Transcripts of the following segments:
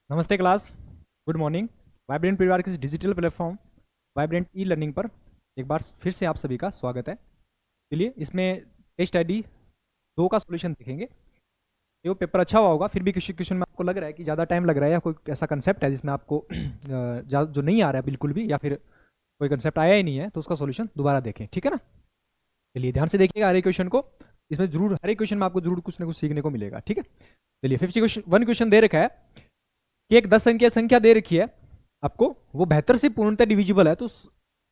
नमस्ते class. Good morning. Vibrant परिवार के इस digital platform vibrant e learning पर एक बार फिर से आप सभी का स्वागत है। चलिए इसमें टेस्ट आईडी 2 का सॉल्यूशन देखेंगे। ये वो पेपर अच्छा हुआ होगा, फिर भी किसी क्वेश्चन में आपको लग रहा है कि ज़्यादा टाइम लग रहा है या कोई ऐसा कंसेप्ट है जिसमें आपको जो नहीं आ रहा है बिल्कुल भी, या फिर कोई कंसेप्ट आया ही नहीं है, तो उसका सॉल्यूशन दोबारा देखें, ठीक है ना। चलिए ध्यान से देखिएगा हर एक क्वेश्चन को। इसमें जरूर हर एक क्वेश्चन में आपको जरूर कुछ ना कुछ सीखने को मिलेगा, ठीक है। चलिए 51 क्वेश्चन दे रखा है कि एक 10 अंकीय संख्या दे रखी है आपको, वो 72 से पूर्णतः डिविजिबल है, तो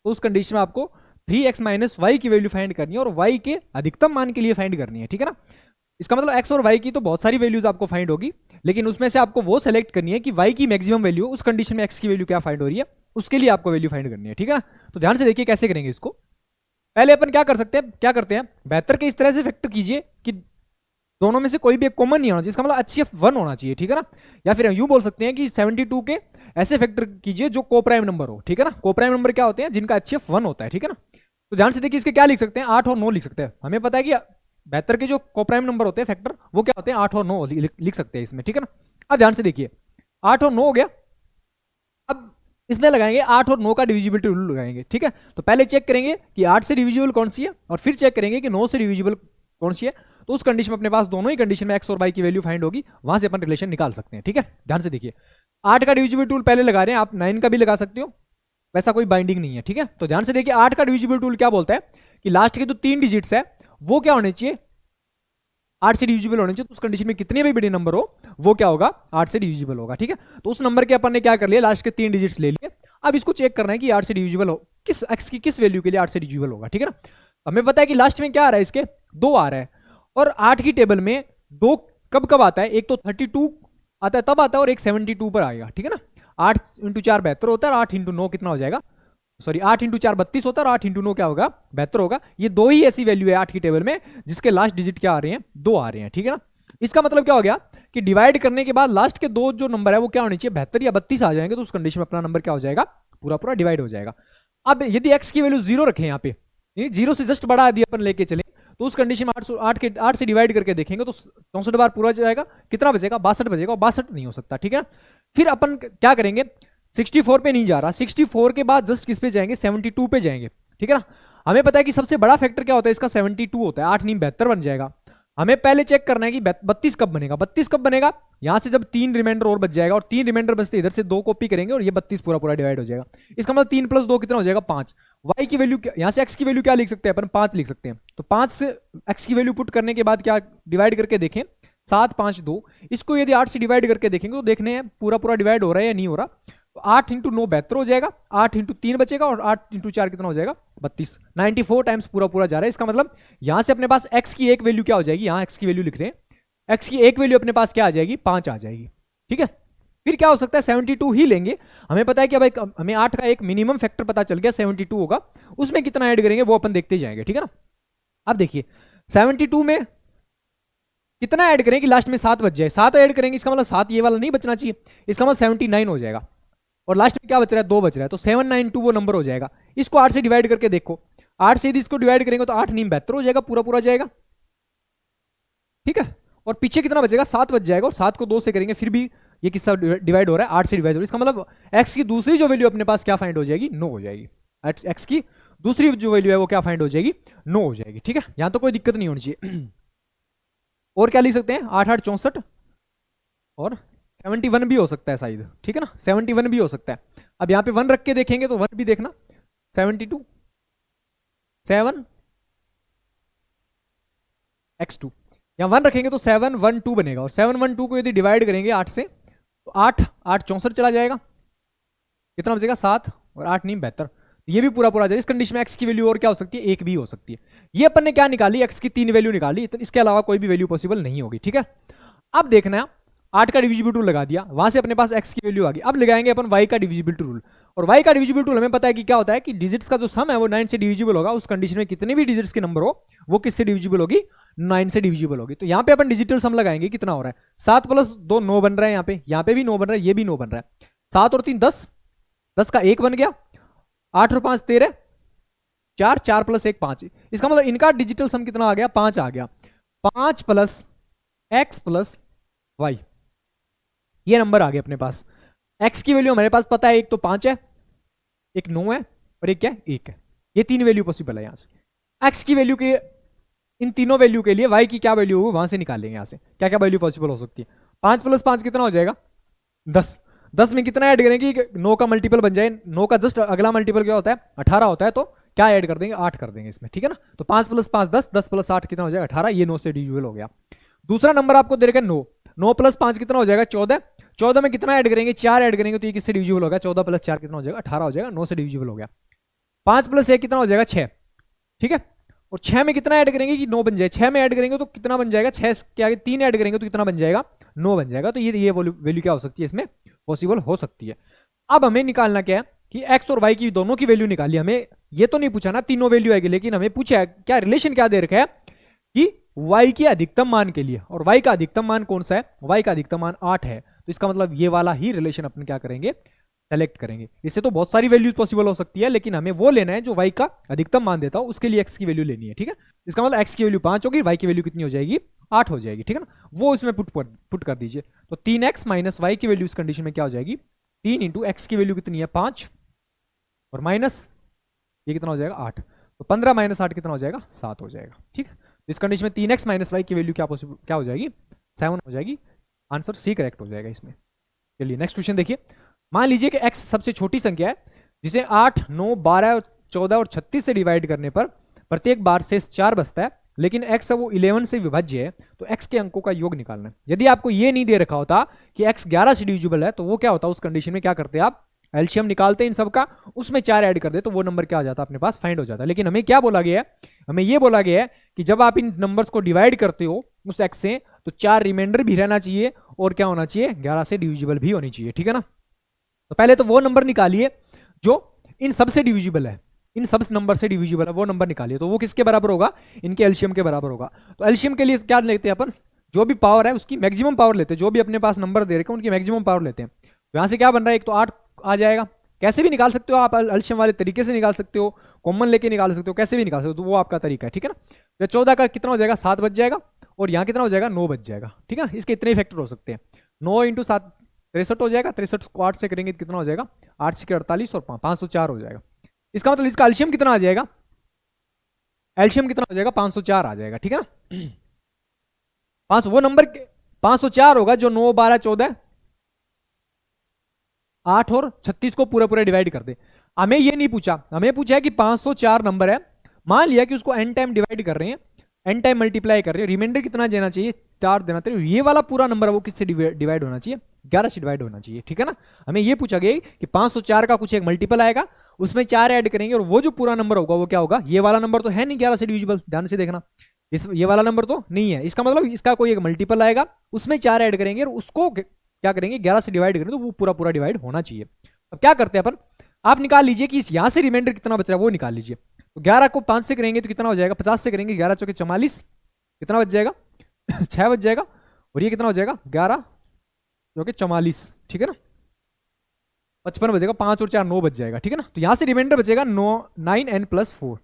उस कंडीशन में आपको 3x माइनस वाई की वैल्यू फाइंड करनी है और y के अधिकतम मान के लिए फाइंड करनी है, ठीक है ना। इसका मतलब x और y की तो बहुत सारी वैल्यूज आपको फाइंड होगी, लेकिन उसमें से आपको वो सेलेक्ट करनी है कि y की मैक्सिमम वैल्यू उस कंडीशन में x की वैल्यू क्या फाइंड हो रही है, उसके लिए आपको वैल्यू फाइंड करनी है, ठीक है ना। तो ध्यान से देखिए कैसे करेंगे इसको। पहले अपन क्या कर सकते हैं, क्या करते हैं, 72 के इस तरह से फैक्टर कीजिए कि दोनों में से कोई भी एक कॉमन नहीं होना चाहिए, इसका मतलब HCF 1 होना चाहिए, ठीक है ना। या फिर यूं बोल सकते हैं कि 72 के ऐसे फैक्टर कीजिए जो कोप्राइम नंबर हो, ठीक है ना। कोप्राइम नंबर क्या होते हैं, जिनका HCF 1 होता है, ठीक है ना। तो ध्यान से देखिए इसके क्या लिख सकते हैं, 8 और 9 लिख सकते हैं। हमें पता है कि 72 के जो कोप्राइम नंबर होते हैं फैक्टर, वो क्या होते हैं, 8 और 9 लिख सकते हैं इसमें, ठीक है ना। अब ध्यान से देखिए 8 और 9 हो गया। अब इसमें लगाएंगे 8 और 9 का डिविजिबिलिटी रूल लगाएंगे, ठीक है। तो पहले चेक करेंगे कि 8 से डिविजिबल कौन सी है, और फिर चेक करेंगे कि 9 से डिविजिबल कौन सी है। तो उस कंडीशन में अपने पास दोनों ही कंडीशन में एक्स और वाई की वैल्यू फाइंड होगी, वहां से अपन रिलेशन निकाल सकते हैं, ठीक है। ध्यान से देखिए 8 का डिविजिबल टूल पहले लगा रहे हैं, आप 9 का भी लगा सकते हो, वैसा कोई बाइंडिंग नहीं है, ठीक है। तो ध्यान से देखिए 8 का डिविजिबल टूल क्या बोलता है कि लास्ट के जो 3 डिजिट्स है वो क्या होने चाहिए, 8 से डिविजिबल होने चाहिए। तो उस कंडीशन में कितने भी बड़े नंबर हो वो क्या होगा, 8 से डिविजिबल होगा, ठीक है। तो उस नंबर के अपन ने क्या कर लिया, लास्ट के 3 डिजिट्स ले लिए। अब इसको चेक करना है कि 8 से डिविजिबल हो किस एक्स की किस वैल्यू के लिए 8 से डिविजिबल होगा, ठीक है ना। हमें पता है कि लास्ट में क्या आ रहा है, इसके 2 आ रहा है, और 8 की टेबल में 2 कब कब आता है, एक तो 32 आता है तब आता है, और एक 72 पर आएगा, ठीक है ना। 8 इंटू 4 72 होता है, और 8 इंटू 9 कितना हो जाएगा, सॉरी 8 इंटू 4 32 होता है, और 8 इंटू 9 क्या होगा, 72 होगा। ये दो ही ऐसी वैल्यू है 8 की टेबल में जिसके लास्ट डिजिट क्या आ रहे हैं, 2 आ रहे हैं, ठीक है ना। इसका मतलब क्या हो गया कि डिवाइड करने के बाद लास्ट के दो जो नंबर है वो क्या होने चाहिए, 72 या 32 आ जाएंगे, तो उस कंडीशन में अपना नंबर क्या हो जाएगा, पूरा पूरा डिवाइड हो जाएगा। अब यदि एक्स की वैल्यू 0 रखें यहाँ पे, जीरो से जस्ट बढ़ा दिया अपन लेके चले, तो उस कंडीशन में 8 से डिवाइड करके देखेंगे तो 64 बार पूरा जाएगा, कितना बचेगा, 62 बचेगा, और 62 नहीं हो सकता, ठीक है ना। फिर अपन क्या करेंगे, 64 पे नहीं जा रहा, 64 के बाद जस्ट किस पे जाएंगे, 72 पे जाएंगे, ठीक है ना। हमें पता है कि सबसे बड़ा फैक्टर क्या होता है इसका, 72 होता है, 8 नहीं 72 बन जाएगा। हमें पहले चेक करना है कि 32 कब बनेगा, 32 कब बनेगा, यहां से जब 3 रिमाइंडर और बच जाएगा, और 3 रिमाइंडर बचते इधर से 2 कॉपी करेंगे, और ये 32 पूरा पूरा डिवाइड हो जाएगा। इसका मतलब 3 प्लस 2 कितना हो जाएगा, 5। वाई की वैल्यू यहां से एक्स की वैल्यू क्या लिख सकते हैं अपन, 5 लिख सकते हैं। तो 5 से एक्स की वैल्यू पुट करने के बाद क्या डिवाइड करके देखें, 7 5 2। इसको यदि 8 से डिवाइड करके देखेंगे तो देखने हैं पूरा पूरा डिवाइड हो रहा है या नहीं हो रहा। तो 8 इंटू 9 72 हो जाएगा, 8 इंटू 3 बचेगा, और 8 इंटू 4 कितना हो जाएगा, 32। 94 टाइम्स पूरा पूरा जा रहा है। इसका मतलब यहां से अपने पास x की एक वैल्यू क्या हो जाएगी, यहां x की वैल्यू लिख रहे हैं, x की एक वैल्यू अपने पास क्या आ जाएगी, 5 आ जाएगी, ठीक है। फिर क्या हो सकता है, 72 ही लेंगे। हमें पता है कि भाई हमें 8 का एक मिनिमम फैक्टर पता चल गया 72 होगा, उसमें कितना ऐड करेंगे वो अपन देखते जाएंगे, ठीक है ना। अब देखिए 72 में कितना ऐड करें कि लास्ट में 7 बच जाए, 7 ऐड करेंगे, इसका मतलब 7 ये वाला नहीं बचना चाहिए, इसका मतलब 79 हो जाएगा, और लास्ट में क्या बच रहा है, 2 बच रहा है, तो 792 वो नंबर हो जाएगा। इसको 8 से डिवाइड करके देखो, 8 से यदि इसको डिवाइड करेंगे तो 8 नीम 72 हो जाएगा, पूरा पूरा जाएगा, ठीक है। और पीछे कितना बचेगा, 7 बच जाएगा, और 7 को 2 से करेंगे फिर भी ये किससे डिवाइड हो रहा है, 8 से डिवाइड हो रहा है। इसका मतलब एक्स की दूसरी जो वैल्यू अपने पास क्या फाइंड हो जाएगी, 9 हो जाएगी। एक्स की दूसरी जो वैल्यू है वो क्या फाइंड हो जाएगी, 9 हो जाएगी, ठीक है। यहां तो कोई दिक्कत नहीं होनी चाहिए। और क्या लिख सकते हैं, 8 8 64, और 71 भी हो सकता है शायद, ठीक है ना, 71 भी हो सकता है। अब यहाँ पे 1 रख के देखेंगे तो 1 भी देखना, 72 7 x2, यहाँ 1 रखेंगे तो 712 बनेगा, और 712 को यदि डिवाइड करेंगे 8 से तो 8 8 64 चला जाएगा, कितना बचेगा, 7, और 8 नहीं 72। ये भी पूरा पूरा जाएगा। इस कंडीशन में x की वैल्यू और क्या हो सकती है, 1 भी हो सकती है। ये अपन ने क्या निकाली, x की 3 वैल्यू निकाली, तो इसके अलावा कोई भी वैल्यू पॉसिबल नहीं होगी, ठीक है। अब देखना है 8 का डिविजिबिलिटी रूल लगा दिया, वहां से अपने पास x की वैल्यू आ गई। अब लगाएंगे अपन y का डिविजिबिलिटी रूल, और y का डिविजिबिलिटी रूल हमें पता है कि क्या होता है कि डिजिट्स का जो सम है वो 9 से डिविजिबल होगा। उस कंडीशन में कितने भी डिजिट्स के नंबर हो वो किससे डिविजिबल होगी, 9 से डिविजिबल होगी। तो यहाँ पे अपन डिजिटल सम लगाएंगे, कितना हो रहा है, 7 प्लस 2 9 बन रहा है, यहाँ पे भी 9 बन रहा है, ये भी 9 बन रहा है, 7 और 3 10, 10 का 1 बन गया, 8 और 5 13, 4 4 प्लस 1 5। इसका मतलब इनका डिजिटल सम कितना आ गया, 5 आ गया, 5 प्लस एक्स प्लस वाई, ये नंबर आ गए अपने पास। एक्स की वैल्यू हमारे पास पता है, एक तो 5 है, एक 9 है, और एक क्या है, 1 है। ये 3 वैल्यू पॉसिबल है यहाँ से। एक्स की वैल्यू के, इन तीनों वैल्यू के लिए वाई की क्या वैल्यू होगी वहां से निकालेंगे। यहाँ से क्या क्या वैल्यू पॉसिबल हो सकती है। 5 + 5 कितना हो जाएगा, 10। 10 में कितना ऐड करेंगे कि 9 का मल्टीपल बन जाए। 9 का जस्ट अगला मल्टीपल क्या होता है, 18 होता है। तो क्या ऐड कर देंगे, 8 कर देंगे इसमें, ठीक है ना। तो 5 + 5 10, 10 + 8 कितना हो जाएगा, 18। ये 9 से डिविजिबल हो गया। दूसरा नंबर आपको दे रखा है 9। 9 + 5 कितना हो जाएगा, 14। 14 में कितना ऐड करेंगे, 4 ऐड करेंगे। तो ये किससे डिविजिबल होगा, 14 + 4 कितना हो जाएगा, 18 हो जाएगा। 9 से डिविजिबल हो गया। 5 + 1 कितना हो जाएगा, 6, ठीक है। और 6 में कितना ऐड करेंगे कि 9 बन जाए। 6 में ऐड करेंगे तो कितना बन जाएगा, 6 के आगे 3 ऐड करेंगे तो कितना बन जाएगा, 9 बन जाएगा। तो ये वैल्यू क्या हो सकती है, इसमें पॉसिबल हो सकती है। अब हमें निकालना क्या है कि एक्स और वाई की दोनों की वैल्यू निकाली। हमें ये तो नहीं पूछा ना तीनों वैल्यू आएगी, लेकिन हमें पूछा है क्या रिलेशन क्या दे रखा है कि वाई के अधिकतम मान के लिए। और वाई का अधिकतम मान कौन सा है, वाई का अधिकतम मान 8 है। तो इसका मतलब ये वाला ही रिलेशन अपन क्या करेंगे, सेलेक्ट करेंगे। इससे तो बहुत सारी वैल्यूज पॉसिबल हो सकती है, लेकिन हमें वो लेना है जो वाई का अधिकतम मान देता हो, उसके लिए एक्स की वैल्यू लेनी है, ठीक है। इसका मतलब एक्स की वैल्यू 5 होगी, वाई की वैल्यू कितनी हो जाएगी, 8 हो जाएगी, ठीक है ना। वो इसमें पुट कर दीजिए। तो 3x - वाई की वैल्यू इस कंडीशन में क्या हो जाएगी, 3 × एक्स की वैल्यू कितनी है, 5, और माइनस ये कितना हो जाएगा, 8। तो 15 - 8 कितना हो जाएगा, 7 हो जाएगा, ठीक है। तो इस कंडीशन में 3x - वाई की वैल्यू क्या हो जाएगी, 7 हो जाएगी। आंसर सी करेक्ट हो जाएगा इसमें। चलिए नेक्स्ट क्वेश्चन देखिए। मान लीजिए कि x सबसे छोटी संख्या है जिसे 8, 9, 12, 14 और 36 से डिवाइड करने पर प्रत्येक बार शेष 4 बचता है, लेकिन x वो 11 से विभाज्य है। तो x के अंकों का योग निकालना है। यदि आपको ये नहीं दे रखा होता कि x 11 से डिविजिबल है, तो वो क्या होता है, उस कंडीशन में क्या करते हैं आप, एलसीएम निकालते इन सबका, उसमें 4 ऐड कर दे, तो वो नंबर क्या हो जाता है, अपने पास फाइंड हो जाता है। लेकिन हमें क्या बोला गया है, हमें ये बोला गया है कि जब आप इन नंबर्स को डिवाइड करते हो उस x से, तो 4 रिमाइंडर भी रहना चाहिए और क्या होना चाहिए, 11 से डिविजिबल भी होनी चाहिए, ठीक है ना। तो पहले तो वो नंबर निकालिए जो इन सब से डिविजिबल है, इन सब नंबर से डिविजिबल है, वो नंबर निकालिए। तो वो किसके बराबर होगा, इनके एलसीएम के बराबर होगा। तो एलसीएम के लिए क्या लेते हैं अपन, जो भी पावर है उसकी मैक्सिमम पावर लेते हैं। जो भी अपने पास नंबर दे रखे हैं उनकी मैक्सिमम पावर लेते हैं। तो यहाँ से क्या बन रहा है, एक तो 8 आ जाएगा। कैसे भी निकाल सकते हो आप, एलसीएम वाले तरीके से निकाल सकते हो, कॉमन लेके निकाल सकते हो, कैसे भी निकाल सकते हो, तो वो आपका तरीका है, ठीक है ना। 14 का कितना हो जाएगा, 7 बच जाएगा, और यहाँ कितना हो जाएगा, 9 बच जाएगा, ठीक है ना। इसके इतने फैक्टर हो सकते हैं। 9 × 7 63 हो जाएगा। 63 को 8 से करेंगे तो कितना हो जाएगा, 8 से 48 और 504 हो जाएगा। इसका मतलब इसका एलसीएम कितना आ जाएगा, एलसीएम कितना हो जाएगा, 504 आ जाएगा, ठीक है ना। 5 वो नंबर 504 होगा जो 9, 12, 14, 8 और 36 को पूरा पूरा डिवाइड कर दे। हमें ये नहीं पूछा, हमें पूछा है कि 504 नंबर है, मान लिया कि उसको n टाइम डिवाइड कर रहे हैं, n टाइम मल्टीप्लाई कर रहे हैं, रिमाइंडर कितना देना चाहिए, 4 देना चाहिए। ये वाला पूरा नंबर है वो किससे डिवाइड होना चाहिए, 11 से डिवाइड होना चाहिए, ठीक है ना। हमें ये पूछा गया कि 504 का कुछ एक मल्टीपल आएगा, उसमें 4 ऐड करेंगे, और वो जो पूरा नंबर होगा वो क्या होगा, ये वाला नंबर तो है नहीं 11 से डिविजिबल, ध्यान से देखना, ये वाला नंबर तो नहीं है। इसका मतलब इसका कोई एक मल्टीपल आएगा, उसमें 4 ऐड करेंगे और उसको क्या करेंगे, 11 से डिवाइड करेंगे, तो वो पूरा पूरा डिवाइड होना चाहिए। अब क्या करते हैं अपन, आप निकाल लीजिए कि यहां से रिमाइंडर कितना बच रहा है वो निकाल लीजिए। तो 11 को 5 से करेंगे तो कितना हो जाएगा, 50 से करेंगे 11 चौके 44, कितना बच जाएगा 6 बच जाएगा। और ये कितना हो जाएगा, 11 चौके 44, ठीक है ना, 55 बचेगा, 5 और 4 9 बच जाएगा, ठीक है ना। तो यहां से रिमाइंडर बचेगा 9n + 4।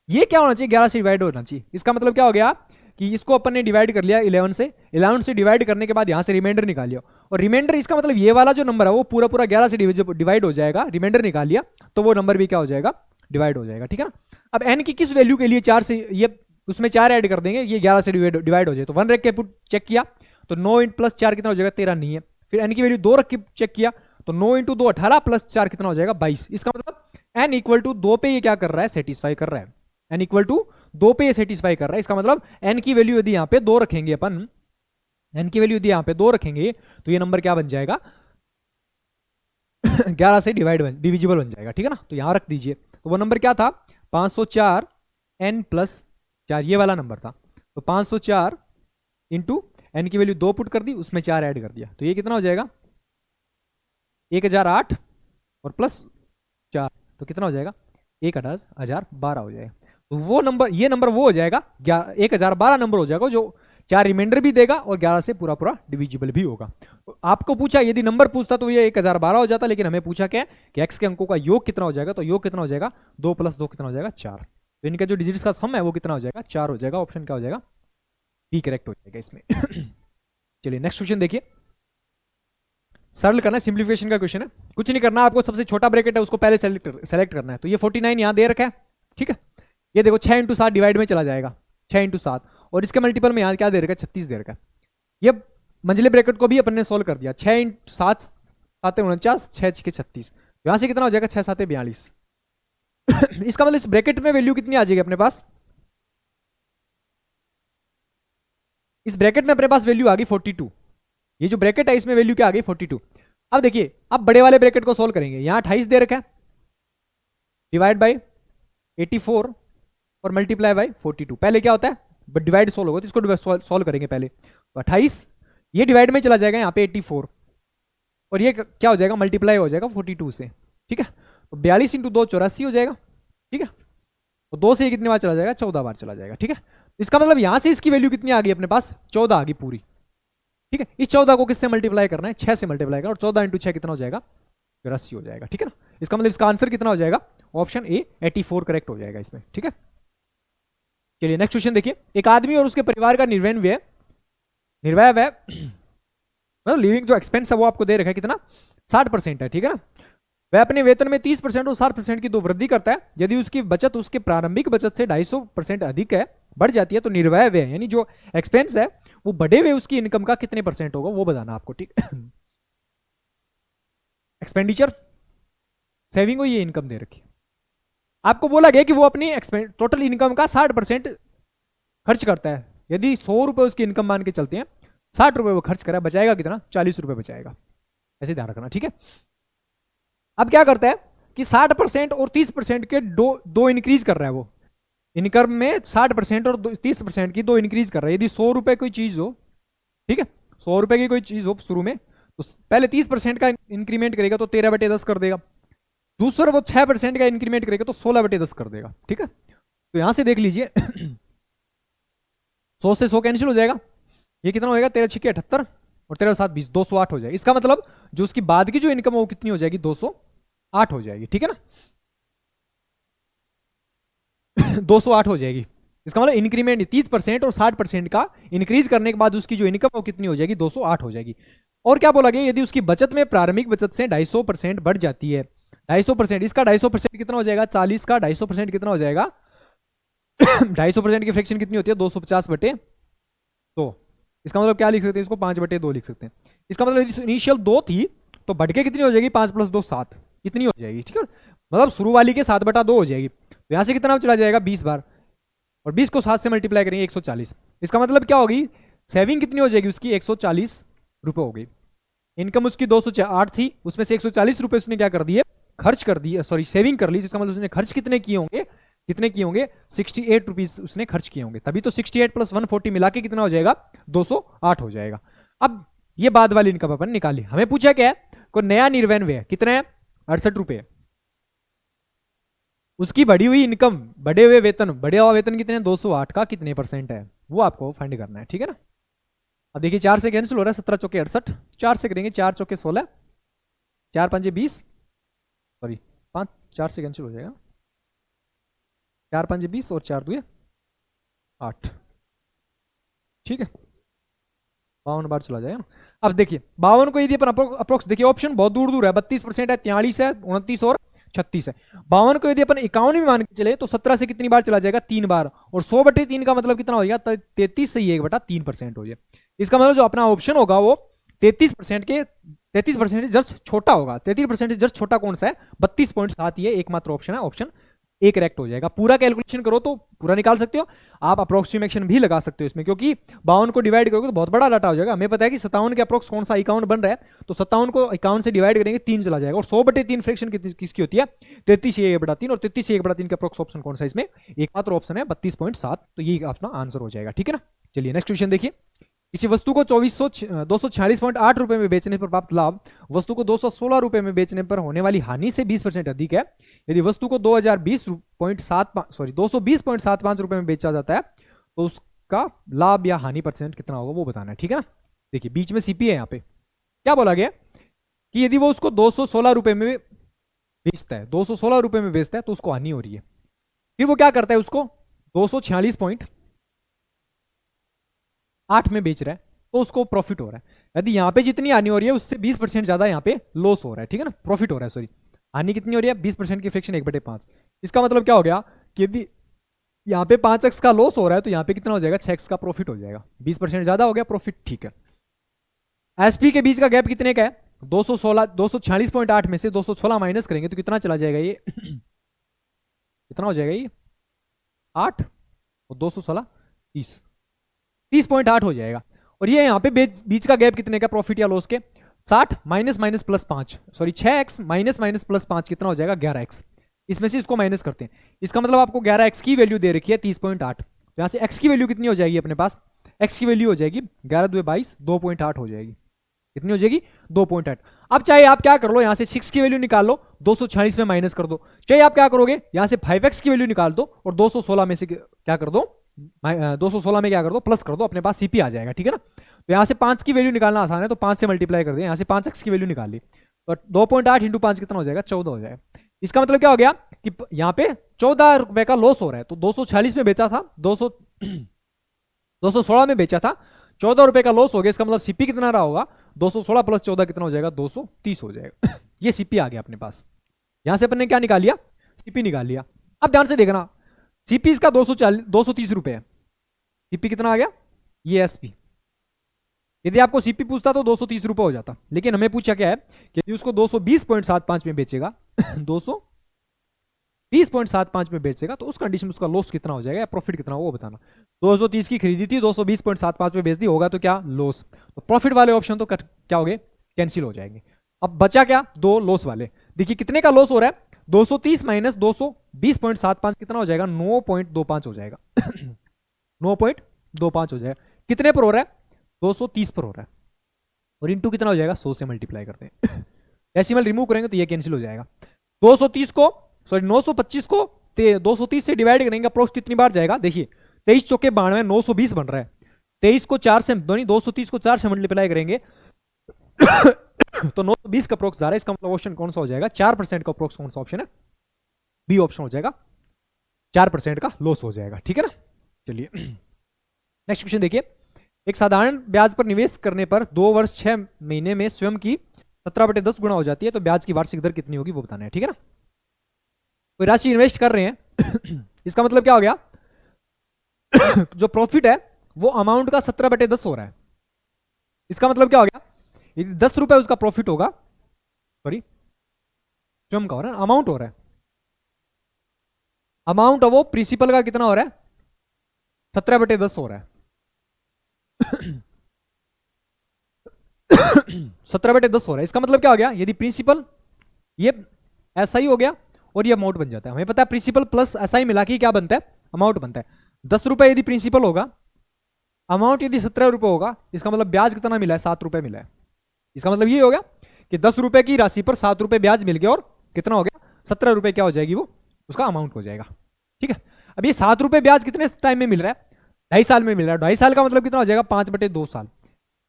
ये क्या होना चाहिए, 11 से डिवाइड होना चाहिए। इसका मतलब क्या हो गया कि इसको अपन ने डिवाइड कर लिया 11 से, 11 से डिवाइड करने के बाद यहाँ से रिमाइंडर निकाल लिया, और रिमाइंडर इसका मतलब ये वाला जो नंबर है वो पूरा पूरा 11 से डिवाइड हो जाएगा। रिमाइंडर निकाल लिया तो वो नंबर भी क्या हो जाएगा, डिवाइड हो जाएगा, ठीक है ना। अब n की किस वैल्यू के लिए 4 से ये उसमें 4 ऐड कर देंगे, ये 11 से डिवाइड हो जाए। तो 1 रख के पुट चेक किया तो 9 + 4 कितना हो जाएगा, 13 नहीं है। फिर n की वैल्यू 2 रख के चेक किया तो 9 × 2 18 + 4 कितना हो जाएगा, 22। इसका मतलब n = 2 पे ये क्या कर रहा है, सेटिस्फाई कर रहा है। n = 2 पे ये सेटिस्फाई कर रहा है। इसका मतलब n की वैल्यू यदि यहाँ पे 2 रखेंगे अपन, n की वैल्यू यदि यहाँ पे 2 रखेंगे तो ये नंबर क्या बन जाएगा 11 से डिविजिबल बन जाएगा, ठीक है ना। तो यहाँ रख दीजिए। तो वो नंबर क्या था, 504 n + 4, ये वाला नंबर था। तो 504 इंटू n की वैल्यू 2 पुट कर दी, उसमें 4 ऐड कर दिया, तो ये कितना हो जाएगा 1008 और +4, तो कितना हो जाएगा 1012 हो जाएगा। तो वो नंबर, ये नंबर वो हो जाएगा 1012 नंबर हो जाएगा जो 4 रिमाइंडर भी देगा और 11 से पूरा पूरा डिविजिबल भी होगा। तो आपको पूछा, यदि नंबर पूछता तो ये 1012 हो जाता, लेकिन हमें पूछा क्या कि x के अंकों का योग कितना हो जाएगा। तो योग कितना हो जाएगा, 2 + 2 कितना हो जाएगा, 4। तो इनका जो डिजिट्स का सम है वो कितना हो जाएगा, 4 हो जाएगा। ऑप्शन क्या हो जाएगा, बी करेक्ट हो जाएगा इसमें। चलिए नेक्स्ट क्वेश्चन देखिए। सरल करना है, सिंप्लीफिकेशन का क्वेश्चन है, कुछ नहीं करना आपको, सबसे छोटा ब्रैकेट है उसको पहले सेलेक्ट करना है। तो ये 49 यहाँ दे रखा है, ठीक है। ये देखो 6 इंटू 7 डिवाइड में चला जाएगा, 6 इंटू 7, और इसके मल्टीपल में यहाँ क्या दे रखा है, 36 दे रखा है। ये मंझले ब्रैकेट को भी अपन ने सोल्व कर दिया, 6 इंटू 7 7 49, 6 6 36, यहाँ से कितना हो जाएगा, 6 7 42। इसका मतलब इस ब्रैकेट में वैल्यू कितनी आ जाएगी अपने पास, इस ब्रैकेट में अपने पास वैल्यू आ गई 42। ये जो ब्रैकेट है इसमें वैल्यू क्या आ गई, 42। अब देखिए, अब बड़े वाले ब्रैकेट को सोल्व करेंगे, यहां 28 दे रखा है, डिवाइड बाई 84 और मल्टीप्लाई बाई 42। पहले क्या होता है, डिवाइड सोल्व होगा, तो इसको सोल्व करेंगे पहले। तो 28 ये डिवाइड में चला जाएगा यहाँ पे 84, और ये क्या हो जाएगा, मल्टीप्लाई हो जाएगा 42 से, ठीक है। तो 42 इंटू 2 84 हो जाएगा, ठीक है। तो 2 से ये कितनी बार चला जाएगा, 14 बार चला जाएगा, ठीक है। तो इसका मतलब यहां से इसकी वैल्यू कितनी आ गई अपने पास, 14 आ गई पूरी, ठीक है। इस 14 को किससे मल्टीप्लाई करना है, 6 से मल्टीप्लाई करना, और 14 इंटू 6 कितना हो जाएगा, 80 हो जाएगा, ठीक है ना। इसका मतलब इसका आंसर कितना हो जाएगा, ऑप्शन ए 84 करेक्ट हो जाएगा इसमें, ठीक है। चलिए नेक्स्ट क्वेश्चन देखिए, एक आदमी और उसके परिवार का निर्वाह व्यय मतलब लिविंग जो एक्सपेंस है वो आपको दे रखा है कितना, 60% है, ठीक है ना। वह अपने वेतन में 30% और 60% की दो वृद्धि करता है। यदि उसकी बचत उसके प्रारंभिक बचत से 250% अधिक है, बढ़ जाती है, तो निर्वाह व्यय यानी जो एक्सपेंस है वो बढ़े हुए उसकी इनकम का कितने परसेंट होगा वो बताना आपको, ठीक। एक्सपेंडिचर सेविंग हो, ये इनकम दे रखी, आपको बोला गया कि वो अपनी टोटल इनकम का 60% खर्च करता है। यदि 100 रुपए उसकी इनकम मान के चलते हैं, 60 रुपए वो खर्च करा, बचाएगा कितना, 40 रुपए बचाएगा, ऐसे ध्यान रखना, ठीक है। अब क्या करता है कि 60% और 30% के दो इंक्रीज कर रहा है वो इनकम में, 60% और 30% की दो इंक्रीज कर रहा है। यदि 100 रुपए कोई चीज हो, ठीक है, 100 रुपए की कोई चीज हो शुरू में, तो पहले 30% का इंक्रीमेंट करेगा तो 13/10 कर देगा। दूसरा वो 6% का इंक्रीमेंट करेगा तो 16/10 कर देगा, ठीक है। तो यहां से देख लीजिए 100 से 100 कैंसिल हो जाएगा, ये कितना होगा, 13 6 78 और 13 7 20, 208 हो जाएगा। इसका मतलब जो उसकी बाद की जो इनकम है वो कितनी हो जाएगी, 208 हो जाएगी, ठीक है ना। 208 हो जाएगी। इसका मतलब इंक्रीमेंट 30% और 60% का इंक्रीज करने के बाद उसकी जो इनकम है वो कितनी हो जाएगी, 208 हो जाएगी। और क्या बोला गया, यदि उसकी बचत में प्रारंभिक बचत से 250% बढ़ जाती है, 250%, इसका 250% कितना हो जाएगा, 40 का 250% कितना हो जाएगा 250% की फ्रैक्शन कितनी होती है, 250/2। इसका मतलब क्या लिख सकते हैं, इसको 5/2 लिख सकते हैं। इसका मतलब इनिशियल 2 थी तो बढ़ के कितनी हो जाएगी, 5 + 2 7, इतनी हो जाएगी, ठीक है। मतलब शुरू वाली के 7/2 हो जाएगी। तो यहां से कितना चला जाएगा, 20 बार, और 20 को 7 से मल्टीप्लाई करेंगे 140। इसका मतलब क्या होगी, सेविंग कितनी हो जाएगी उसकी, 140 रुपए हो गई। इनकम उसकी 208 थी, उसमें से 140 रुपए उसने क्या कर दिए, खर्च कर दिए, सॉरी सेविंग कर ली। इसका मतलब उसने खर्च कितने किए होंगे 68 रुपीज उसने खर्च किए होंगे। तभी तो 68 + 140 मिला के कितना हो जाएगा, 208 हो जाएगा। अब ये बाद वाली इनकम अपन निकाली, हमें पूछा क्या है, कोई नया निर्वहन व्यय कितना है, 68 रुपए। उसकी बढ़ी हुई इनकम, बढ़े हुए वेतन, बढ़े हुआ वेतन कितने, 208 का कितने % है वो आपको फाइंड करना है, ठीक है ना। अब देखिए 4 से कैंसिल हो रहा है, 17 चौके 68, 4 से करेंगे, 4 चौके 16, 4 5 20, सॉरी 5, 4 से कैंसिल हो जाएगा, 4 5 20 और 4 2 8, ठीक है, 52 बार चला जाएगा ना। अब देखिए 52 को यदि अपन अप्रोक्स, देखिए ऑप्शन बहुत दूर दूर है, 32% है, 43 है, 29 और 36 है। 52 को यदि अपन 51 में मान के चले तो 17 से कितनी बार चला जाएगा, 3 बार, और 100/3 का मतलब कितना हो जाएगा, 33 से 1/3% हो जाए। इसका मतलब जो अपना ऑप्शन होगा वो 33% जस्ट छोटा होगा। 33% जस्ट छोटा कौन सा है, 32.7, ये एकमात्र ऑप्शन है, ऑप्शन ए करेक्ट हो जाएगा। पूरा कैलकुलेशन करो तो पूरा निकाल सकते हो, आप अप्रोक्सीमेशन भी लगा सकते हो इसमें, क्योंकि 52 को डिवाइड करोगे तो बहुत बड़ा डाटा हो जाएगा। हमें पता है कि 57 के अप्रोक्स कौन सा 51 बन रहा है, तो 57 को 51 से डिवाइड करेंगे 3 चला जाएगा, और 100/3 फ्रैक्शन किसकी होती है, 33 से 1/3, और 33 से 1/3 का अप्रोक्स ऑप्शन कौन सा इसमें, एकमात्र ऑप्शन है 32.7। तो ये अपना आंसर हो जाएगा, ठीक है ना। चलिए नेक्स्ट क्वेश्चन देखिए, किसी वस्तु को 246.8 रुपए में बेचने पर प्राप्त लाभ वस्तु को 216 रुपए में बेचने पर होने वाली हानि से 20% अधिक है। यदि वस्तु को 220.75 रुपए में बेचा जाता है तो उसका लाभ या हानि % कितना होगा वो बताना है, ठीक है ना। देखिए बीच में सीपी है, यहाँ पे क्या बोला गया कि यदि वो उसको 216 रुपए में बेचता है, 216 रुपए में बेचता है तो उसको हानि हो रही है। फिर वो क्या करता है, उसको 246.8 में बेच रहा है, तो उसको प्रॉफिट हो रहा है। यदि यहाँ पे जितनी हानि हो रही है उससे 20% ज़्यादा यहाँ पे लॉस हो रहा है, ठीक है ना, प्रॉफिट हो रहा है, सॉरी। हानि कितनी हो रही है? 20% की फ्रैक्शन 1/5। इसका मतलब क्या हो गया कि यदि यहाँ पे 5x का लॉस हो रहा है तो यहाँ पे कितना हो जाएगा? 6x का प्रॉफिट हो जाएगा। 20% ज़्यादा हो गया प्रॉफिट, ठीक है। एसपी के बीच का गैप कितने का है? 216, 246.8 में से 216 माइनस करेंगे तो कितना चला जाएगा ये? कितना हो जाएगा ये? 8 और 216 30, 30.8 हो जाएगा। और ये यहाँ पे बीच का गैप कितने का प्रॉफिट या लॉस के? 60 minus minus plus 5, sorry 6x minus minus plus 5 कितना हो जाएगा? 11x। इसमें से इसको माइनस करते हैं, इसका मतलब आपको 11x की वैल्यू दे रखी है 30.8। तो यहाँ से x की वैल्यू कितनी हो जाएगी अपने पास? x की वैल्यू हो जाएगी 11 2 22, 2.8 हो जाएगी। कितनी हो जाएगी? 2.8। अब चाहे आप क्या कर लो, यहाँ से 6 की वैल्यू निकाल लो, 246 में माइनस कर दो। चाहे आप क्या करोगे, यहाँ से 5x की वैल्यू निकाल दो और 216 में से क्या कर दो? 216 में क्या कर दो? प्लस कर दो, अपने पास सीपी आ जाएगा, ठीक है ना। तो यहाँ से 5 की वैल्यू निकालना आसान है, तो 5 से मल्टीप्लाई कर दिया, यहाँ से 5x की वैल्यू निकाल ली, तो 2.8 इंटू 5 कितना हो जाएगा? 14 हो जाएगा। इसका मतलब क्या हो गया कि यहाँ पे 14 रुपए का लॉस हो रहा है। तो 246 में बेचा था, 216 में बेचा था, 14 रुपए का लॉस हो गया। इसका मतलब सीपी कितना रहा होगा? 216 प्लस 14 कितना हो जाएगा? 230 हो जाएगा। ये सीपी आ गया अपने पास। यहां से अपन ने क्या निकाल लिया? सीपी निकाल लिया। अब ध्यान से देखना, सीपी इसका 230 रुपए है। सीपी कितना आ गया? ये एसपी। यदि आपको सीपी पूछता तो 230 रुपए हो जाता, लेकिन हमें पूछा क्या है कि यदि उसको 220.75 में बेचेगा 220.75 में बेचेगा तो उस कंडीशन में उसका लॉस कितना हो जाएगा या प्रॉफिट कितना हो वो बताना। 230 की खरीदी थी, 220.75 में बेच दी, होगा तो क्या? लॉस। तो प्रॉफिट वाले ऑप्शन तो क्या हो गए? कैंसिल हो जाएंगे। अब बचा क्या? 2 लॉस वाले। देखिए कितने का लॉस हो रहा है? 230 माइनस 220.75 कितना हो जाएगा? 9.25 हो जाएगा। 9.25 हो जाएगा। कितने पर हो रहा है? 230 पर हो रहा है। और इंटू कितना हो जाएगा? 100 से मल्टीप्लाई करते हैं। डेसिमल रिमूव करेंगे तो ये कैंसिल हो जाएगा। 230 को, सॉरी 925 को 230 से डिवाइड करेंगे, अप्रोक्स कितनी बार जाएगा? देखिए 23 चौके 92, 920 बन रहा है। 23 को 4 से, 230 को 4 से मल्टीप्लाई करेंगे तो 920 का अप्रोक्स जा रहा है। इसका मतलब ऑप्शन कौन सा हो जाएगा? 4% का अप्रोक्स कौन सा ऑप्शन है? बी ऑप्शन हो जाएगा। 4% का लॉस हो जाएगा, ठीक है ना। चलिए नेक्स्ट क्वेश्चन देखिए। एक साधारण ब्याज पर निवेश करने पर 2 वर्ष 6 महीने में स्वयं की 17/10 गुना हो जाती है, तो ब्याज की वार्षिक दर कितनी होगी वो बताना है, ठीक है ना। कोई राशि इन्वेस्ट कर रहे हैं इसका मतलब क्या हो गया? जो प्रॉफिट है वो अमाउंट का 17/10 हो रहा है। इसका मतलब क्या हो गया? यदि 10 रुपए उसका प्रॉफिट होगा, सॉरी स्वयं का हो रहा है, अमाउंट हो रहा है, अमाउंट वो प्रिंसिपल का कितना हो रहा है? 17/10 हो रहा है। 17/10 हो रहा है। इसका मतलब क्या हो गया? यदि प्रिंसिपल ये ऐसा ही हो गया और ये अमाउंट बन जाता है। हमें पता है प्रिंसिपल प्लस ऐसा ही मिला के क्या बनता है? अमाउंट बनता है। 10 रुपए यदि प्रिंसिपल होगा, अमाउंट यदि 17 रुपए होगा, इसका मतलब ब्याज कितना मिला है? 7 रुपए मिला है। इसका मतलब ये हो गया कि 10 रुपए की राशि पर 7 रुपए ब्याज मिल गया और कितना हो गया? 17 रुपए क्या हो जाएगी? वो उसका अमाउंट हो जाएगा, ठीक है। अब ये 7 रुपए ब्याज कितने टाइम में मिल रहा है? 2.5 साल में मिल रहा है। 2.5 साल का मतलब कितना हो जाएगा? 5/2 साल।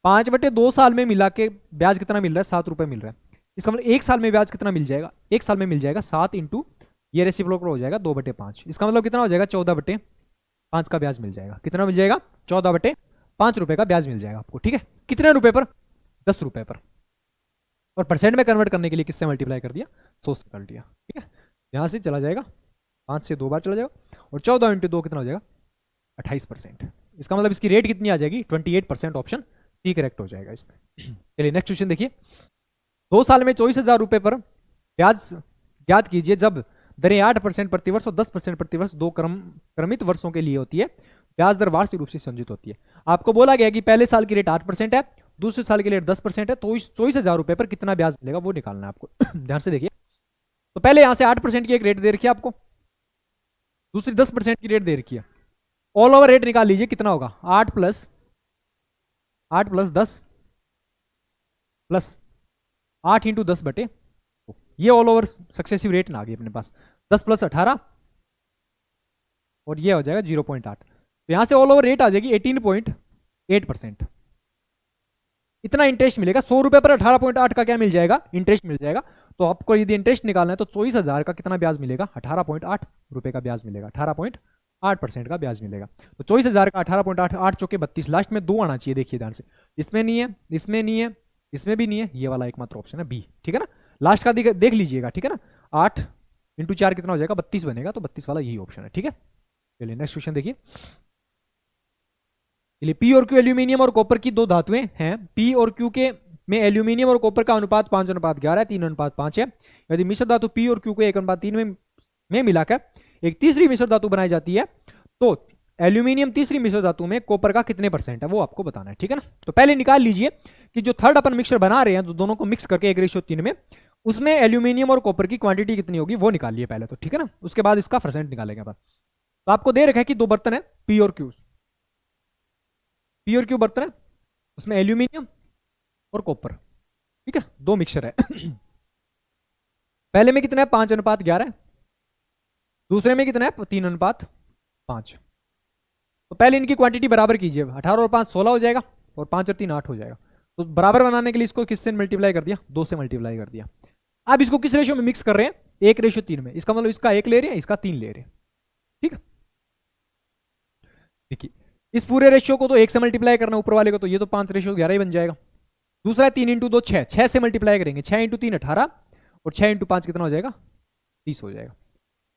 5/2 साल में मिला के ब्याज कितना मिल रहा है? 7 रुपए मिल रहा है। इसका मतलब 1 साल में ब्याज कितना मिल जाएगा? 1 साल में मिल जाएगा 7 इंटू ये रेसिप्रोकल हो जाएगा 2/5। इसका मतलब कितना हो जाएगा? 14/5 का ब्याज मिल जाएगा। कितना मिल जाएगा? 14/5 रुपए का ब्याज मिल जाएगा आपको, ठीक है। कितने रुपए पर? 10 रुपए पर। और परसेंट में कन्वर्ट करने के लिए किससे मल्टीप्लाई कर दिया? 100 से कर दिया, ठीक है। यहां से चला जाएगा 5 से 2 बार चला जाएगा और 14 इंटू 2 कितना हो जाएगा? 28%। इसका मतलब इसकी रेट कितनी आ जाएगी? 28%। ऑप्शन सी करेक्ट हो जाएगा इसमें। चलिए नेक्स्ट क्वेश्चन देखिए। 2 साल में 24,000 रुपए पर ब्याज ज्ञात कीजिए जब दरें 8% प्रतिवर्ष और 10% प्रतिवर्ष 2 क्रमित वर्षों के लिए होती है। ब्याज दर वार्षिक रूप से संचित होती है। आपको बोला गया कि पहले साल की रेट 8% है, दूसरे साल की रेट 10% है, तो इस 24,000 रुपए पर कितना ब्याज मिलेगा वो निकालना है आपको। ध्यान से देखिए। तो पहले यहां से 8% की एक रेट दे रखी है आपको, दूसरी 10% की रेट दे रखी है। ऑल ओवर रेट निकाल लीजिए कितना होगा? 8 प्लस 10 प्लस 8 इंटू 10 बटे, ये ऑल ओवर सक्सेसिव रेट ना आ गई अपने पास। 10 प्लस 18 और ये हो जाएगा 0.8। तो यहां से ऑल ओवर रेट आ जाएगी 18.8%। इतना इंटरेस्ट मिलेगा। 100 रुपए पर 18.8 का क्या मिल जाएगा? इंटरेस्ट मिल जाएगा। तो आपको यदि इंटरेस्ट निकालना है तो 24,000 का कितना ब्याज मिलेगा? 18.8 रुपए का ब्याज मिलेगा। 18.8 8% का ब्याज मिलेगा। तो 24,000 का 18.8, 8 चौके 32, लास्ट में 2 आना चाहिए, देखिए ध्यान से। इसमें नहीं है, इसमें नहीं है, इसमें भी नहीं है, ये वाला एकमात्र ऑप्शन है बी, ठीक है ना। लास्ट का देख लीजिएगा, ठीक है ना। 8 इंटू 4 कितना हो जाएगा, 32 बनेगा, तो 32 वाला यही ऑप्शन है, ठीक है। चलिए नेक्स्ट क्वेश्चन देखिए। चलिए, पी और क्यू एल्यूमिनियम और कॉपर की दो धातुएं हैं। पी और क्यू के में एल्यूमिनियम और कॉपर का अनुपात 5:11 है, 3:5 है। यदि मिश्र धातु पी और क्यू को 1:3 में मिलाकर एक तीसरी मिश्र धातु बनाई जाती है, तो एल्यूमिनियम तीसरी मिश्र धातु में कॉपर का कितने परसेंट है वो आपको बताना है, ठीक है ना। तो पहले निकाल लीजिए कि जो थर्ड अपन मिक्सर बना रहे हैं, तो दोनों को मिक्स करके 1:3 में, उसमें एल्यूमिनियम और कॉपर की क्वांटिटी कितनी होगी वो निकाल लिए पहले, तो ठीक है ना। उसके बाद इसका परसेंट निकालेंगे अपन। तो आपको दे रखा है कि दो बर्तन है पी और क्यू, पी और क्यू बर्तन है, उसमें एल्यूमिनियम और कॉपर, ठीक है, दो मिक्सर है। पहले में कितना है, 5:11 है, दूसरे में कितना है, 3:5। तो पहले इनकी क्वांटिटी बराबर कीजिए, 18 और 5 16 हो जाएगा, और 5 और 3 8 हो जाएगा। तो बराबर बनाने के लिए इसको किससे मल्टीप्लाई कर दिया, 2 से मल्टीप्लाई कर दिया। अब इसको किस रेशियो में मिक्स कर रहे हैं, 1:3 में। इसका मतलब इसका 1 ले रहे हैं, इसका 3 ले रहे हैं, ठीक है। देखिए, इस पूरे रेशियो को तो 1 से मल्टीप्लाई करना ऊपर वाले को, तो ये तो 5:11 ही बन जाएगा। दूसरा है 3 × 2 6, 6 से मल्टीप्लाई करेंगे, 6 × 3 18, और 6 × 5 कितना हो जाएगा, 30 हो जाएगा,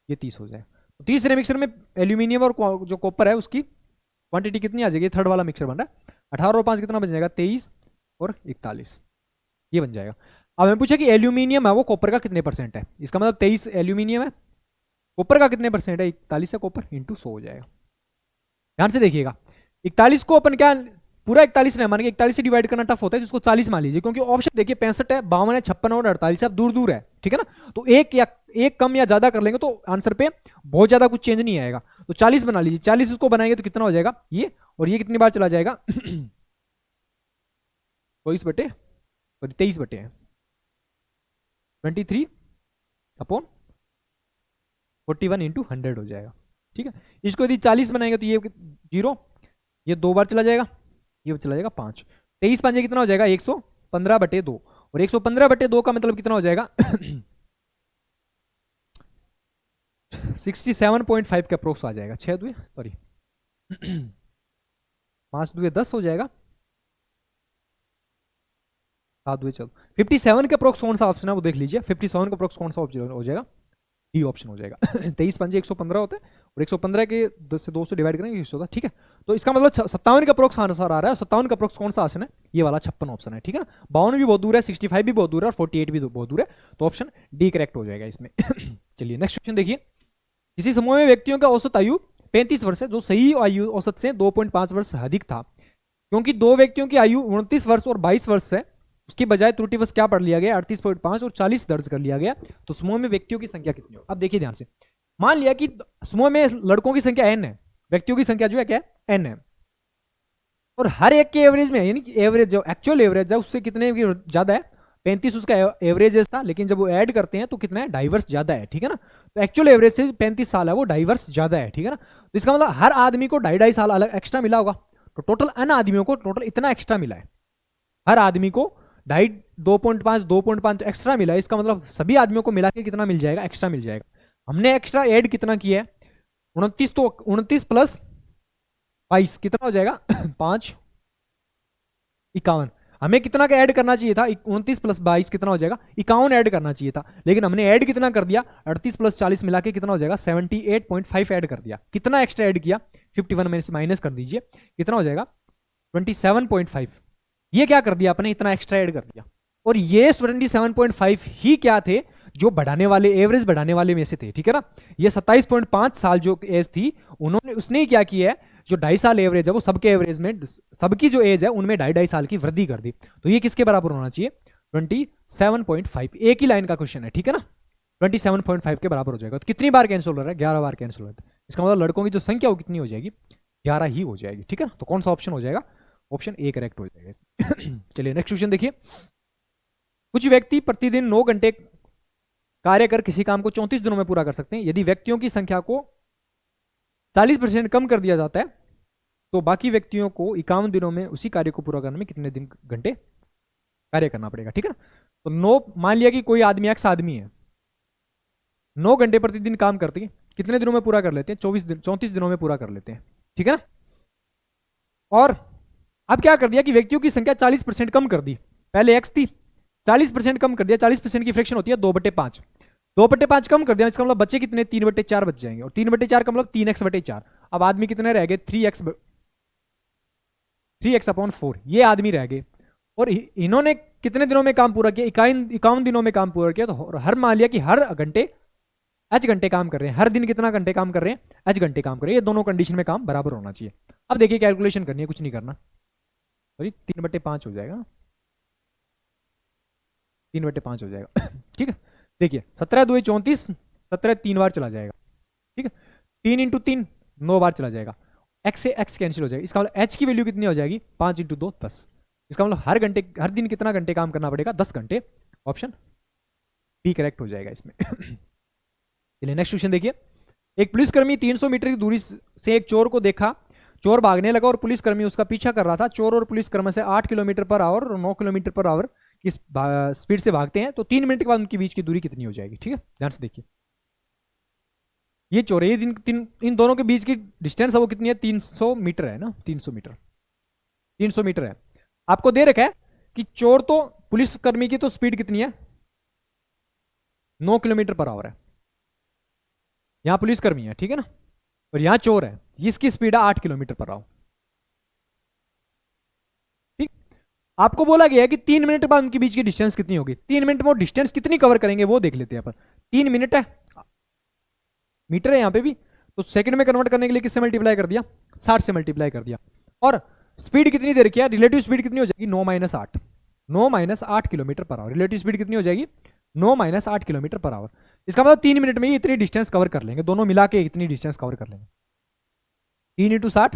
ये 30 हो जाएगा। तो तीसरे मिक्सर में एल्यूमिनियम और जो कॉपर है उसकी क्वांटिटी कितनी आ जाएगी, थर्ड वाला मिक्सर बन रहा है, 18 और 5 कितना बन जाएगा, 23 और 41, ये बन जाएगा। अब हमें पूछा कि एल्यूमिनियम है वो कॉपर का कितने परसेंट है, इसका मतलब 23 एल्यूमिनियम है, कॉपर का कितने परसेंट है, 41 है कॉपर, इंटू 100 हो जाएगा। ध्यान से देखिएगा, 41 को अपन क्या पूरा 41 नहीं मान के 41 से डिवाइड करना टफ होता है, जिसको 40 मान लीजिए, क्योंकि ऑप्शन देखिए 65 है, 52 है, 56 और 48 अब दूर दूर है, ठीक है ना। तो एक कम या ज्यादा कर लेंगे तो आंसर पे बहुत ज्यादा कुछ चेंज नहीं आएगा। तो 40 बना लीजिए, 40 उसको बनाएंगे तो कितना हो जाएगा ये, और ये कितनी बार चला जाएगा, 23 बटे है 23/41 इंटू 100 हो जाएगा, ठीक है। इसको यदि 40 बनाएंगे तो ये 0, ये 2 बार चला जाएगा, ये चला जाएगा 5, 23 5 कितना हो जाएगा, 115/2, और 115/2 का मतलब कितना हो जाएगा, 67.5 के अप्रोक्स आ जाएगा। 6 2 सॉरी 5 2 10 हो जाएगा, 7 2 चलो 57 के अप्रोक्स कौन सा ऑप्शन है वो देख लीजिए, 57 के अप्रोक्स कौन सा ऑप्शन हो जाएगा, डी ऑप्शन हो जाएगा। 23 5 115 होता है, और 115 के 10 से 2 से डिवाइड करेंगे 100 होता है, ठीक है। तो इसका मतलब 57 का अप्रोक्स आंसर आ रहा है, 57 का अप्रोक्स कौन सा ऑप्शन है, ये वाला 56 ऑप्शन है, ठीक है ना। 52 भी बहुत दूर है, 65 भी बहुत दूर है, और 48 भी बहुत दूर है, तो ऑप्शन डी करेक्ट हो जाएगा इसमें। चलिए नेक्स्ट क्वेश्चन देखिए। किसी समूह में व्यक्तियों का औसत आयु 35 वर्ष है, जो सही आयु औसत से 2.5 वर्ष अधिक था। क्योंकि दो व्यक्तियों की आयु 29 वर्ष और 22 वर्ष है, उसकी बजाय त्रुटिवश क्या पढ़ लिया गया, 38.5 और 40 दर्ज कर लिया गया। तो समूह में व्यक्तियों की संख्या कितनी हो, अब देखिए ध्यान से। मान लिया कि समूह में लड़कों की संख्या n है, व्यक्तियों की संख्या जो है क्या है, n है, और हर एक के एवरेज में, यानी कि एवरेज जो एक्चुअल एवरेज है उससे कितने ज्यादा है, 35 उसका एवरेज था, लेकिन जब वो ऐड करते हैं तो कितना है, डाइवर्स ज्यादा है, ठीक है ना। तो एक्चुअल एवरेज से 35 साल है, वो डाइवर्स ज्यादा है, ठीक है ना। तो इसका मतलब हर आदमी को 2.5 साल अलग एक्स्ट्रा मिला होगा, तो टोटल n आदमियों को टोटल इतना एक्स्ट्रा मिला है, हर आदमी को 2.5 एक्स्ट्रा मिला है। इसका मतलब सभी आदमियों को मिला के कितना मिल जाएगा, एक्स्ट्रा मिल जाएगा। हमने एक्स्ट्रा ऐड कितना किया है, 29, तो 29 + 22 कितना हो जाएगा, 5 51। हमें कितना का ऐड करना चाहिए था, 29 + 22 कितना हो जाएगा, 51 ऐड करना चाहिए था, लेकिन हमने ऐड कितना कर दिया, 38 + 40 मिला के कितना हो जाएगा, 78.5 ऐड कर दिया। कितना एक्स्ट्रा ऐड किया, 51 में से माइनस कर दीजिए, कितना हो जाएगा, 27.5। ये क्या कर दिया अपने, इतना एक्स्ट्रा ऐड कर दिया। और ये 27.5 ही क्या थे, जो बढ़ाने वाले, एवरेज बढ़ाने वाले में से थे, ठीक है ना। ये 27.5 साल जो एज थी, उन्होंने उसने ही क्या किया है, जो 2.5 साल एवरेज है वो सबके एवरेज में, सबकी जो एज है उनमें 2.5 साल की वृद्धि कर दी। तो ये किसके बराबर होना चाहिए, 27.5। एक ही लाइन का क्वेश्चन है, ठीक है ना, 27.5 के बराबर हो जाएगा। तो कितनी बार कैंसिल हो रहा है, 11 बार कैंसिल हो रहा है। इसका मतलब लड़कों की जो संख्या वो कितनी हो जाएगी, 11 ही हो जाएगी, ठीक है ना। तो कौन सा ऑप्शन हो जाएगा, ऑप्शन ए करेक्ट हो जाएगा। चलिए नेक्स्ट क्वेश्चन देखिए। कुछ व्यक्ति प्रतिदिन 9 घंटे कार्य कर किसी काम को 34 दिनों में पूरा कर सकते हैं। यदि व्यक्तियों की संख्या को 40% कम कर दिया जाता है, तो बाकी व्यक्तियों को 51 दिनों में उसी कार्य को पूरा करने में कितने दिन घंटे कार्य करना पड़ेगा, ठीक है ना। तो 9, मान लिया कि कोई आदमी एक्स आदमी है, 9 घंटे प्रतिदिन काम करती है, कितने दिनों में पूरा कर लेते हैं? 34 दिनों में पूरा कर लेते हैं, ठीक है ना। और अब क्या कर दिया कि व्यक्तियों की संख्या 40% कम कर दी, पहले x थी 40% कम कर दिया, 40% की फ्रैक्शन होती है 2/5, 2/5 कम कर दिया, इसका मतलब बच्चे कितने? 3/4 बच जाएंगे, और 3/4 का मतलब 3x/4। अब आदमी कितने रह गए? 3x/4, ये आदमी रह गए। और इन्होंने कितने दिनों में काम पूरा किया? 51 दिनों में काम पूरा किया। तो हर मान लिया कि हर घंटे h घंटे काम कर रहे हैं, हर दिन कितना घंटे काम कर रहे हैं? h घंटे काम कर रहे हैं। ये दोनों कंडीशन में काम बराबर होना चाहिए। अब देखिए कैलकुलेशन करनी है, कुछ नहीं करना, सॉरी 3/5 हो जाएगा, 3/5 हो जाएगा ठीक है। देखिए 17 2 34, 17 3 बार चला जाएगा, ठीक है। 3 × 3 9 बार चला जाएगा, x से x कैंसिल हो जाएगा। इसका मतलब h की वैल्यू कितनी हो जाएगी? 5 × 2 10। इसका मतलब हर दिन कितना घंटे काम करना पड़ेगा? 10 घंटे। ऑप्शन बी करेक्ट हो जाएगा इसमें चलिए नेक्स्ट क्वेश्चन देखिए। एक पुलिसकर्मी 300 मीटर की दूरी से एक चोर को देखा, चोर भागने लगा और पुलिसकर्मी उसका पीछा कर रहा था। चोर और पुलिसकर्मी से 8 किलोमीटर पर आवर और 9 किलोमीटर पर आवर की स्पीड से भागते हैं, तो 3 मिनट के बाद उनके बीच की दूरी कितनी हो जाएगी? ठीक है, ध्यान से देखिए। ये चोर है, इन दोनों के बीच की डिस्टेंस है वो कितनी है? 300 मीटर है ना, 300 मीटर, 300 मीटर है। आपको दे रखा है कि चोर तो पुलिसकर्मी की तो स्पीड कितनी है? 9 किलोमीटर पर आवर है। यहां पुलिसकर्मी है, ठीक है ना, और यहां चोर है, इसकी स्पीड है 8 किलोमीटर पर आवर। ठीक, आपको बोला गया है कि 3 मिनट बाद उनके बीच की डिस्टेंस कितनी होगी। 3 मिनट में वो डिस्टेंस कितनी कवर करेंगे वो देख लेते हैं अपन। 3 मिनट है, मीटर है यहां पे भी, तो सेकंड में कन्वर्ट करने के लिए किससे मल्टीप्लाई कर दिया? 60 से मल्टीप्लाई कर दिया। और स्पीड कितनी दे रखी है? रिलेटिव स्पीड कितनी हो जाएगी? 9 - 8 kilometre per hour. Relative speed कितनी हो जाएगी? 9 - 8 किलोमीटर पर आवर। इसका मतलब 3 मिनट में ही इतनी डिस्टेंस कवर कर लेंगे, दोनों मिला के इतनी डिस्टेंस कवर कर लेंगे। 3 × 60,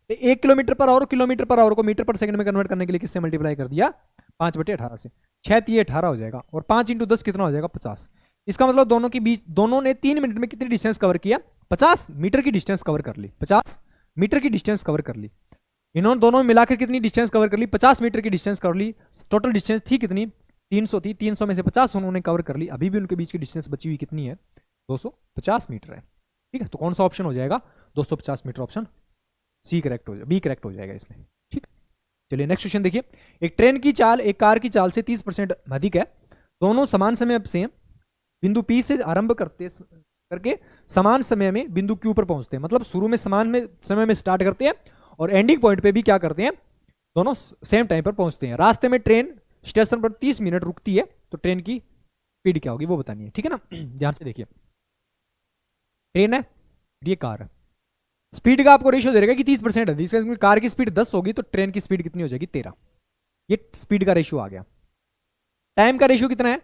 1 kilometre per hour, kilometre per hour को मीटर पर सेकंड में कन्वर्ट करने के लिए किससे मल्टीप्लाई कर दिया? 5/18 से। 6 × 18 हो जाएगा, और 5 × 10 कितना हो जाएगा? 50। इसका मतलब दोनों ने 3 मिनट में कितनी डिस्टेंस कवर किया? 50 मीटर की डिस्टेंस कवर कर ली, 50 मीटर की डिस्टेंस कवर कर ली। इन्होंने दोनों मिलाकर कितनी डिस्टेंस कवर कर ली? 50 मीटर की डिस्टेंस कवर ली। टोटल डिस्टेंस थी कितनी? 300 थी, 300 में से 50 उन्होंने कवर कर ली। अभी भी उनके बीच की डिस्टेंस बची हुई कितनी है? 250 मीटर है। ठीक है, तो कौन सा ऑप्शन हो जाएगा? 250 मीटर, ऑप्शन सी करेक्ट हो जाएगा, बी करेक्ट हो जाएगा इसमें। ठीक, चलिए नेक्स्ट क्वेश्चन देखिए। एक ट्रेन की चाल एक कार की चाल से 30% अधिक है। दोनों समान समय से बिंदु पी से आरंभ करके समान समय में बिंदु क्यू पर पहुंचते हैं। मतलब शुरू में समय में स्टार्ट करते हैं और एंडिंग पॉइंट पे भी क्या करते हैं? दोनों सेम टाइम पर पहुंचते हैं। रास्ते में ट्रेन स्टेशन पर 30 मिनट रुकती है, तो ट्रेन की स्पीड क्या होगी वो बतानी है, ठीक है ना। ध्यान से देखिए, ट्रेन है, ये कार है, स्पीड का आपको रेशियो दे रहेगा कि 30% है। इसका कार की स्पीड 10 होगी तो ट्रेन की स्पीड कितनी हो जाएगी? 13। ये स्पीड का रेशियो आ गया। टाइम का रेशियो कितना है?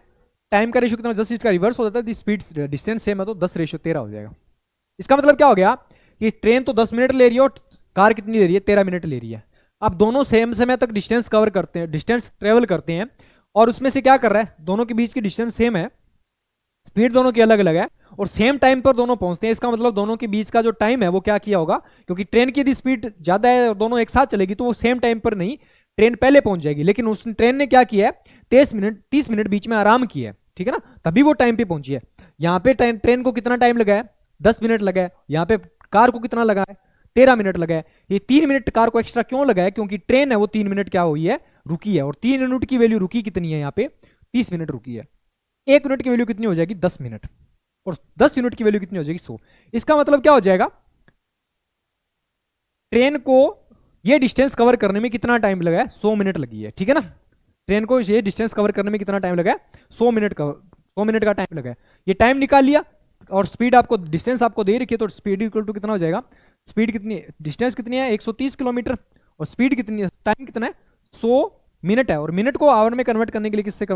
टाइम का रेशियो कितना? जस्ट इसका रिवर्स हो जाता है, स्पीड डिस्टेंस सेम है तो 10:13 हो जाएगा। इसका मतलब क्या हो गया कि ट्रेन तो 10 मिनट ले रही है और कार कितनी ले रही है? 13 मिनट ले रही है। अब दोनों सेम समय तक डिस्टेंस कवर करते हैं, डिस्टेंस ट्रेवल करते हैं, और उसमें से क्या कर रहा है? दोनों के बीच की डिस्टेंस सेम है, स्पीड दोनों की अलग अलग है, और सेम टाइम पर दोनों पहुंचते हैं। इसका मतलब दोनों के बीच का जो टाइम है वो क्या किया होगा? क्योंकि ट्रेन की यदि स्पीड ज्यादा है और दोनों एक साथ चलेगी तो वो सेम टाइम पर नहीं, ट्रेन पहले पहुंच जाएगी। लेकिन उस ट्रेन ने क्या किया है? 30 मिनट बीच में आराम किया है, ठीक है ना, तभी वो टाइम पे पहुंची है। यहाँ पे ट्रेन को कितना टाइम लगा है? 10 मिनट लगा है। यहाँ पे कार को कितना लगा है? 13 मिनट लगा है। ये 3 मिनट कार को एक्स्ट्रा क्यों लगा है? क्योंकि ट्रेन है वो 3 मिनट क्या हुई है? रुकी है। और 3 यूनिट की वैल्यू रुकी कितनी है? यहाँ पे 30 मिनट रुकी है। 1 यूनिट की वैल्यू कितनी हो जाएगी? 10 मिनट, और 10 यूनिट की वैल्यू कितनी हो जाएगी? 100। इसका मतलब क्या हो जाएगा? ट्रेन को ये डिस्टेंस कवर करने में कितना टाइम लगा है? 100 मिनट लगी है, ठीक है ना। ट्रेन को ये डिस्टेंस कवर करने में कितना टाइम लगा है? 100 मिनट का टाइम लगा है। ये टाइम निकाल लिया, और स्पीड आपको, डिस्टेंस आपको दे रखी है, तो स्पीड इक्वल टू कितना हो जाएगा? स्पीड कितनी, डिस्टेंस कितनी है? 130 किलोमीटर, और स्पीड कितनी है? टाइम कितना है? 100 मिनट है, और मिनट को आवर में कन्वर्ट करने के लिए किससे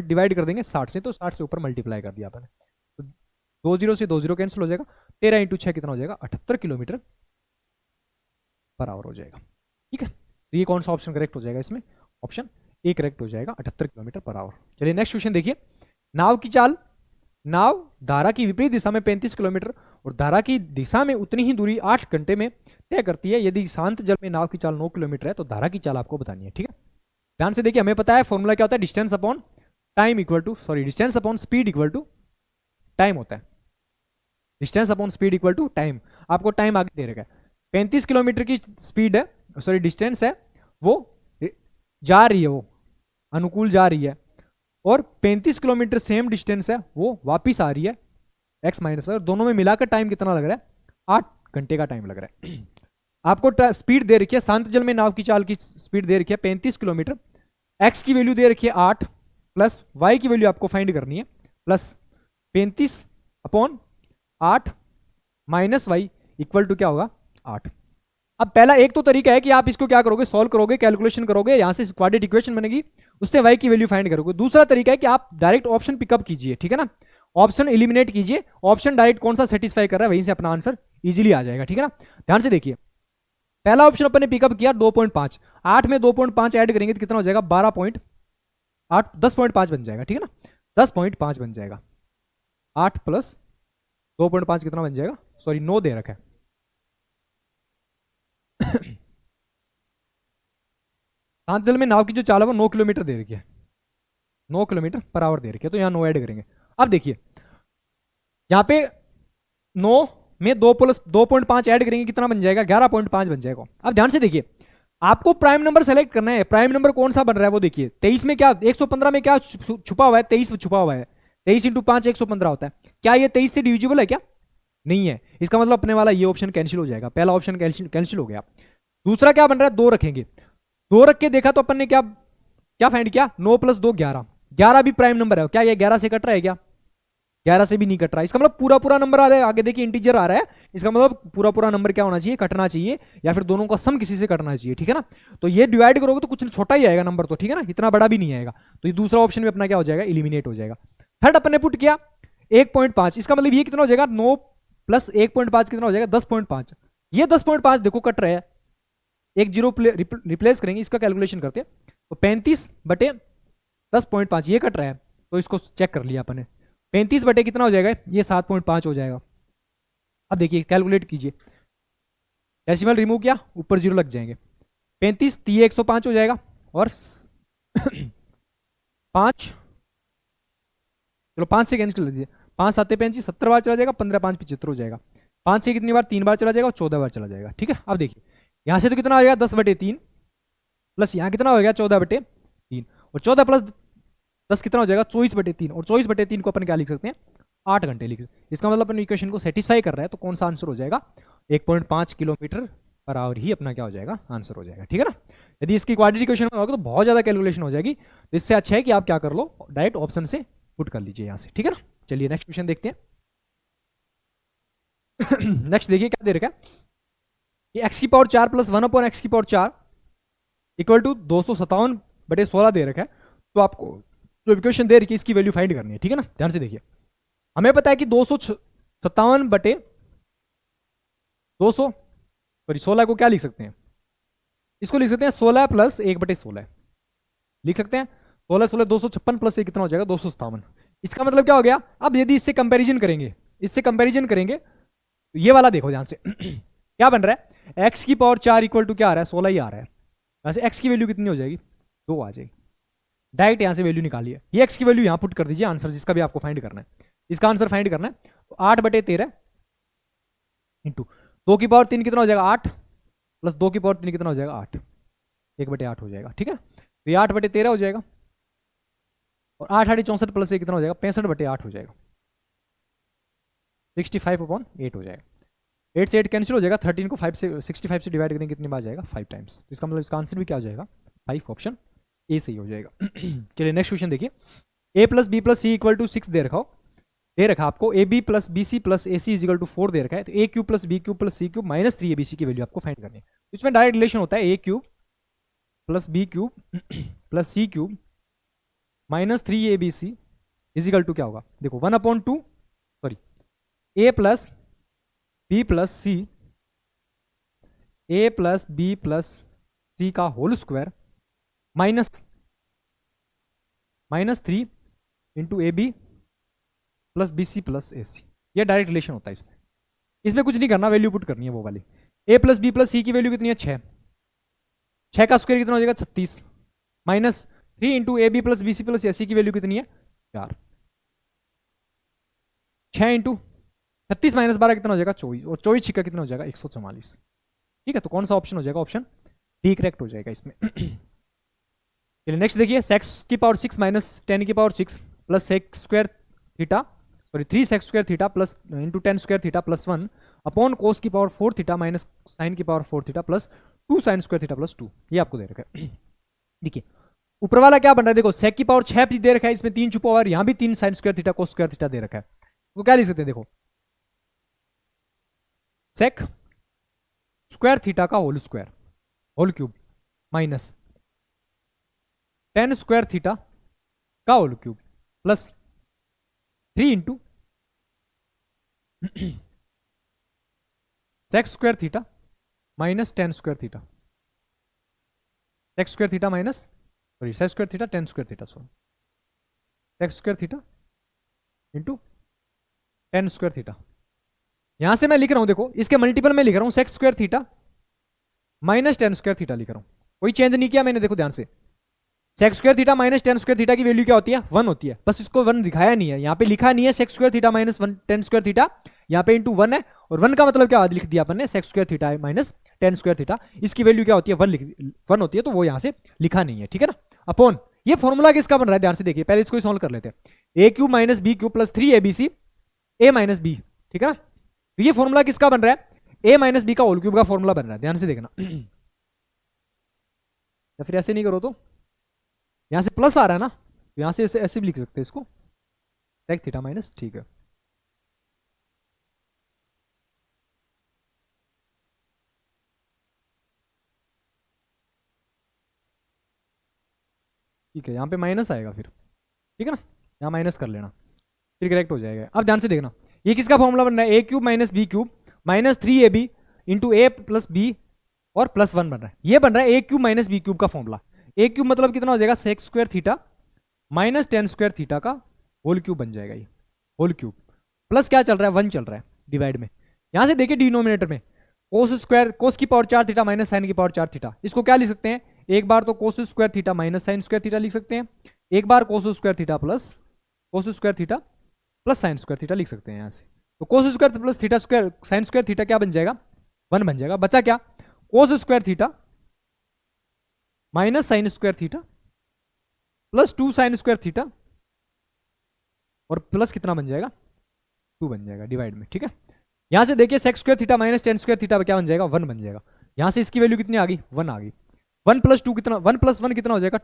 डिवाइड कर देंगे? 60 से। तो 60 से ऊपर मल्टीप्लाई कर दिया आपने, तो 20 से 20 कैंसिल हो जाएगा। 13 × 6 कितना हो जाएगा? 78 किलोमीटर पर आवर हो जाएगा। ठीक है, तो ये कौन सा ऑप्शन करेक्ट हो जाएगा इसमें? ऑप्शन ए करेक्ट हो जाएगा, 78 किलोमीटर पर आवर। चलिए नेक्स्ट क्वेश्चन देखिए। नाव की चाल, नाव धारा की विपरीत दिशा में 35 किलोमीटर और धारा की दिशा में उतनी ही दूरी 8 घंटे में तय करती है। यदि शांत जल में नाव की चाल 9 किलोमीटर है तो धारा की चाल आपको बतानी है, ठीक है। ध्यान से देखिए, हमें पता है फॉर्मूला क्या होता है? Distance upon time equal to, sorry, distance upon speed equal to time होता है। Distance upon speed equal to time. आपको टाइम आगे दे रखा है, 35 किलोमीटर की स्पीड है, सॉरी डिस्टेंस है, वो जा रही है, वो अनुकूल जा रही है, और 35 किलोमीटर सेम डिस्टेंस है, वो वापिस आ रही है x माइनस वाई, और दोनों में मिलाकर टाइम कितना लग रहा है, 8 घंटे का टाइम लग रहा है। आपको स्पीड दे रखी है, शांत जल में नाव की चाल की स्पीड दे रखी है 35 किलोमीटर, x की वैल्यू दे रखी है 8, प्लस y की वैल्यू आपको फाइंड करनी है, plus 35 upon 8 minus y equal to क्या होगा, 8। अब पहला एक तो तरीका है कि आप इसको क्या करोगे, सॉल्व करोगे, कैलकुलेशन करोगे, यहां से क्वाड्रेटिक इक्वेशन बनेगी, उससे y की वैल्यू फाइंड करोगे। दूसरा तरीका है कि आप डायरेक्ट ऑप्शन पिकअप कीजिए, ठीक है ना, ऑप्शन एलिमिनेट कीजिए, ऑप्शन डायरेक्ट कौन सा सेटिस्फाई कर रहा है वहीं से अपना आंसर इजीली आ जाएगा, ठीक है ना। ध्यान से देखिए, पहला ऑप्शन अपन ने पिकअप किया 2.5, 8 में 2.5 ऐड करेंगे तो कितना हो जाएगा, 12.8, 10.5 बन जाएगा, ठीक है ना, 10.5 बन जाएगा, 8 प्लस 2.5 कितना बन जाएगा, सॉरी 9 दे रखा है। शांत जल में नाव की जो चाल है वो 9 किलोमीटर दे रखी है, 9 किलोमीटर पर आवर दे रखी है, तो यहाँ 9 ऐड करेंगे। अब देखिए यहाँ पे 9 में 2 प्लस 2.5 ऐड करेंगे कितना बन जाएगा, 11.5 बन जाएगा। अब ध्यान से देखिए, आपको प्राइम नंबर सेलेक्ट करना है, प्राइम नंबर कौन सा बन रहा है वो देखिए, 23 में क्या, 115 में क्या छुपा हुआ है, 23 छुपा हुआ है, 23 इंटू 5 115 होता है, क्या ये 23 से डिविजिबल है क्या, नहीं है, इसका मतलब अपने वाला ये ऑप्शन कैंसिल हो जाएगा, पहला ऑप्शन कैंसिल हो गया। दूसरा क्या बन रहा है, 2 रखेंगे, 2 रख के देखा तो अपन ने क्या क्या फाइंड किया, 9 प्लस 2 11, 11 भी प्राइम नंबर है, क्या ये 11 से कट रहा है क्या, 11 से भी नहीं कट रहा है, इसका मतलब पूरा पूरा नंबर आ रहा है, आगे देखिए इंटीजर आ रहा है, इसका मतलब पूरा पूरा नंबर क्या होना चाहिए, कटना चाहिए, या फिर दोनों का सम किसी से कटना चाहिए, ठीक है ना। तो ये डिवाइड करोगे तो कुछ छोटा ही आएगा नंबर, तो ठीक है ना, इतना बड़ा भी नहीं आएगा, तो ये दूसरा ऑप्शन भी अपना क्या हो जाएगा, इलिमिनेट हो जाएगा। थर्ड अपन ने पुट किया 1.5, इसका मतलब ये कितना हो जाएगा, 9 प्लस 1.5 कितना हो जाएगा, 10.5, ये 10.5 देखो कट रहा है, एक जीरो रिप्लेस करेंगे, इसका कैलकुलेशन करते हैं, तो 35 बटे 10.5 ये कट रहा है, तो इसको चेक कर लिया अपन ने, 35 बटे कितना हो जाएगा, ये 7.5 हो जाएगा। अब देखिए कैलकुलेट कीजिए, डेसिमल रिमूव किया, ऊपर जीरो लग जाएंगे, 35 3 105 हो जाएगा, और 5, चलो 5 से कैंसिल कर दीजिए, 5 7 35 70 बार चला जाएगा, 15 5 75 हो जाएगा, 5 से कितनी बार, 3 बार चला जाएगा, और 14 बार चला जाएगा, ठीक है। अब देखिए यहां से तो कितना हो जाएगा, 10/3 प्लस यहाँ कितना हो गया, 14/3, और 14 प्लस 10 कितना हो जाएगा, 24/3, और 24/3 को अपन क्या लिख सकते हैं, 8 घंटे लिख सकते हैं। इसका मतलब अपन इक्वेशन को सेटिस्फाई कर रहा है, तो कौन सा आंसर हो जाएगा, 1.5 किलोमीटर पर आवर ही अपना क्या हो जाएगा, आंसर हो जाएगा, ठीक है ना। यदि इसकी क्वाड्रेटिक इक्वेशन में होगा तो बहुत ज्यादा कैलकुलेशन हो जाएगी, तो इससे अच्छा है कि आप क्या कर लो, डायरेक्ट ऑप्शन से पुट कर लीजिए यहाँ से, ठीक है ना। चलिए नेक्स्ट क्वेश्चन देखते हैं। नेक्स्ट देखिए क्या दे रखा है, कि x की पावर 4 प्लस 1 अपॉन x की पावर 4 इक्वल टू 257/16 दे रखा है, तो आपको जो इक्वेशन दे रखी है इसकी वैल्यू फाइंड करनी है, ठीक है ना। ध्यान से देखिए, हमें पता है कि 216 को क्या लिख सकते हैं, इसको लिख सकते हैं 16 प्लस 1/16 लिख सकते हैं, 16 16 256 प्लस 1 कितना हो जाएगा, 257। इसका मतलब क्या हो गया, अब यदि इससे कंपैरिजन करेंगे, तो ये वाला देखो ध्यान से क्या बन रहा है, x की पावर 4 इक्वल टू क्या आ रहा है, 16 ही आ रहा है, वैसे x की वैल्यू कितनी हो जाएगी, 2 आ जाएगी, डायरेक्ट यहां से वैल्यू निकालिए, ये x की वैल्यू यहां पुट कर दीजिए, आंसर जिसका भी आपको फाइंड करना है, इसका आंसर फाइंड करना है, तो 8/13 इंटू 2 की पावर 3 कितना हो जाएगा, 8 प्लस 2 की पावर 3 कितना हो जाएगा, 8, 1/8 हो जाएगा, ठीक है। तो ये 8/13 हो जाएगा, और 8 8 64 प्लस 1 कितना हो जाएगा, 65/8 हो जाएगा, 65/8 हो जाएगा, 8 से 8 कैंसिल हो जाएगा, 13 को 5 से 65 से डिवाइड करेंगे कितनी बार जाएगा, 5 टाइम्स, तो इसका मतलब इसका आंसर भी क्या हो जाएगा, 5, ऑप्शन ए सही हो जाएगा। चलिए नेक्स्ट क्वेश्चन देखिए, a plus B plus C equal to 6 दे रखा आपको, A B plus B C plus A C is equal to 4 दे रखा है, तो A cube plus B cube plus C cube minus 3 ABC की वैल्यू आपको फाइंड करनी है। इसमें डायरेक्ट रिलेशन होता है, A cube plus B cube plus C cube minus 3ABC is equal to क्या होगा, देखो 1/2, sorry A plus B plus C, A plus B plus C का whole square minus 3 into A B plus B C plus A C, यह direct relation होता है। इसमें कुछ नहीं करना, वैल्यू पुट करनी है वो वाली, ए प्लस बी प्लस सी की वैल्यू कितनी है, 6, 6 का स्क्वायर कितना हो जाएगा, 36, minus 3 into A B plus B C plus A C की वैल्यू कितनी है, 4, 6 इंटू 36 माइनस 12 कितना हो जाएगा 24, और 24 छिक्का कितना हो जाएगा 144। ठीक है, तो कौन सा ऑप्शन हो जाएगा, ऑप्शन डी करेक्ट हो जाएगा इसमें। चलिए नेक्स्ट देखिए, सेक्स की पावर 6 माइनस 10 की power 6 plus sex square theta, sorry 3 sex square theta plus into 10 square theta plus 1 upon कोस की पावर 4 थीटा माइनस साइन की power 4 theta plus 2 sine square theta plus 2, ये आपको दे रखा है। देखिए ऊपर वाला क्या बन रहा है, देखो सेक की पावर 6 दे रखा है, इसमें 3 छुपा हुआ है, यहाँ भी 3 sine square theta cos square theta दे रखा है। तो क्या लिख सकते हैं, देखो सेक स्क्वायर थीटा का whole square whole cube minus 10 square theta का whole cube plus 3 into sec square theta minus 10 square theta, sec square theta minus sorry sec square theta 10 square theta, sorry sec square theta into 10 square theta. यहां से मैं लिख रहा हूं, देखो इसके multiple में लिख रहा हूं sec square theta minus 10 square theta लिख रहा हूं, कोई चेंज नहीं किया मैंने, देखो ध्यान से। Sec square theta minus 10 square theta की वैल्यू क्या होती है 1 होती है, बस इसको 1 दिखाया नहीं है, यहाँ पे लिखा नहीं है sec square theta minus 10 square theta, यहाँ पे इंटू 1 है, और 1 का मतलब क्या लिख दिया अपन ने sec square theta minus 10 square theta, इसकी वैल्यू क्या होती है 1 होती है, तो वो यहाँ से लिखा नहीं है, ठीक है ना। अपॉन ये फॉर्मूला किसका बन रहा है, ध्यान से देखिए, पहले इसको सॉल्व कर लेते हैं। A cube minus B cube plus 3 ABC A minus B, ठीक है ना। तो ये फॉर्मूला किसका बन रहा है, ए माइनस बी का होल क्यूब का फॉर्मूला बन रहा है, ध्यान से देखना। या फिर ऐसे नहीं करो तो यहां से प्लस आ रहा है ना, तो यहां से ऐसे भी लिख सकते हैं इसको सेक थीटा माइनस, ठीक है। ठीक है, यहाँ पे माइनस आएगा फिर, ठीक है ना, यहाँ माइनस कर लेना, फिर करेक्ट हो जाएगा। अब ध्यान से देखना, ये किसका फॉर्मूला बन रहा है, A cube minus B cube minus 3AB into A plus B और प्लस 1 बन रहा है, ये बन रहा है A cube minus B cube का फॉर्मूला। ए क्यूब मतलब कितना हो जाएगा sec square theta minus 10 square theta का होल क्यूब बन जाएगा, ये होल क्यूब प्लस क्या चल रहा है 1 चल रहा है डिवाइड में। यहां से देखिए डिनोमिनेटर में कोस स्क्वायर कोस की पावर 4 थीटा माइनस साइन की पावर 4 थीटा, इसको क्या लिख सकते हैं, एक बार तो cos square theta minus sine square theta लिख सकते हैं, एक बार cos square theta plus cos square theta plus sine square theta लिख सकते हैं यहाँ से। तो cos square plus theta square sine square theta क्या बन जाएगा 1 बन जाएगा, बचा क्या cos square theta minus sine square theta plus 2 sine square theta और प्लस कितना बन जाएगा 2 बन जाएगा डिवाइड में, ठीक है। यहां से देखिए sec square theta minus 10 square theta क्या बन जाएगा 1 बन जाएगा, यहां से इसकी वैल्यू कितनी आ गई 1 आ गई, 1 प्लस 2 कितना 1 प्लस 1 कितना हो जाएगा,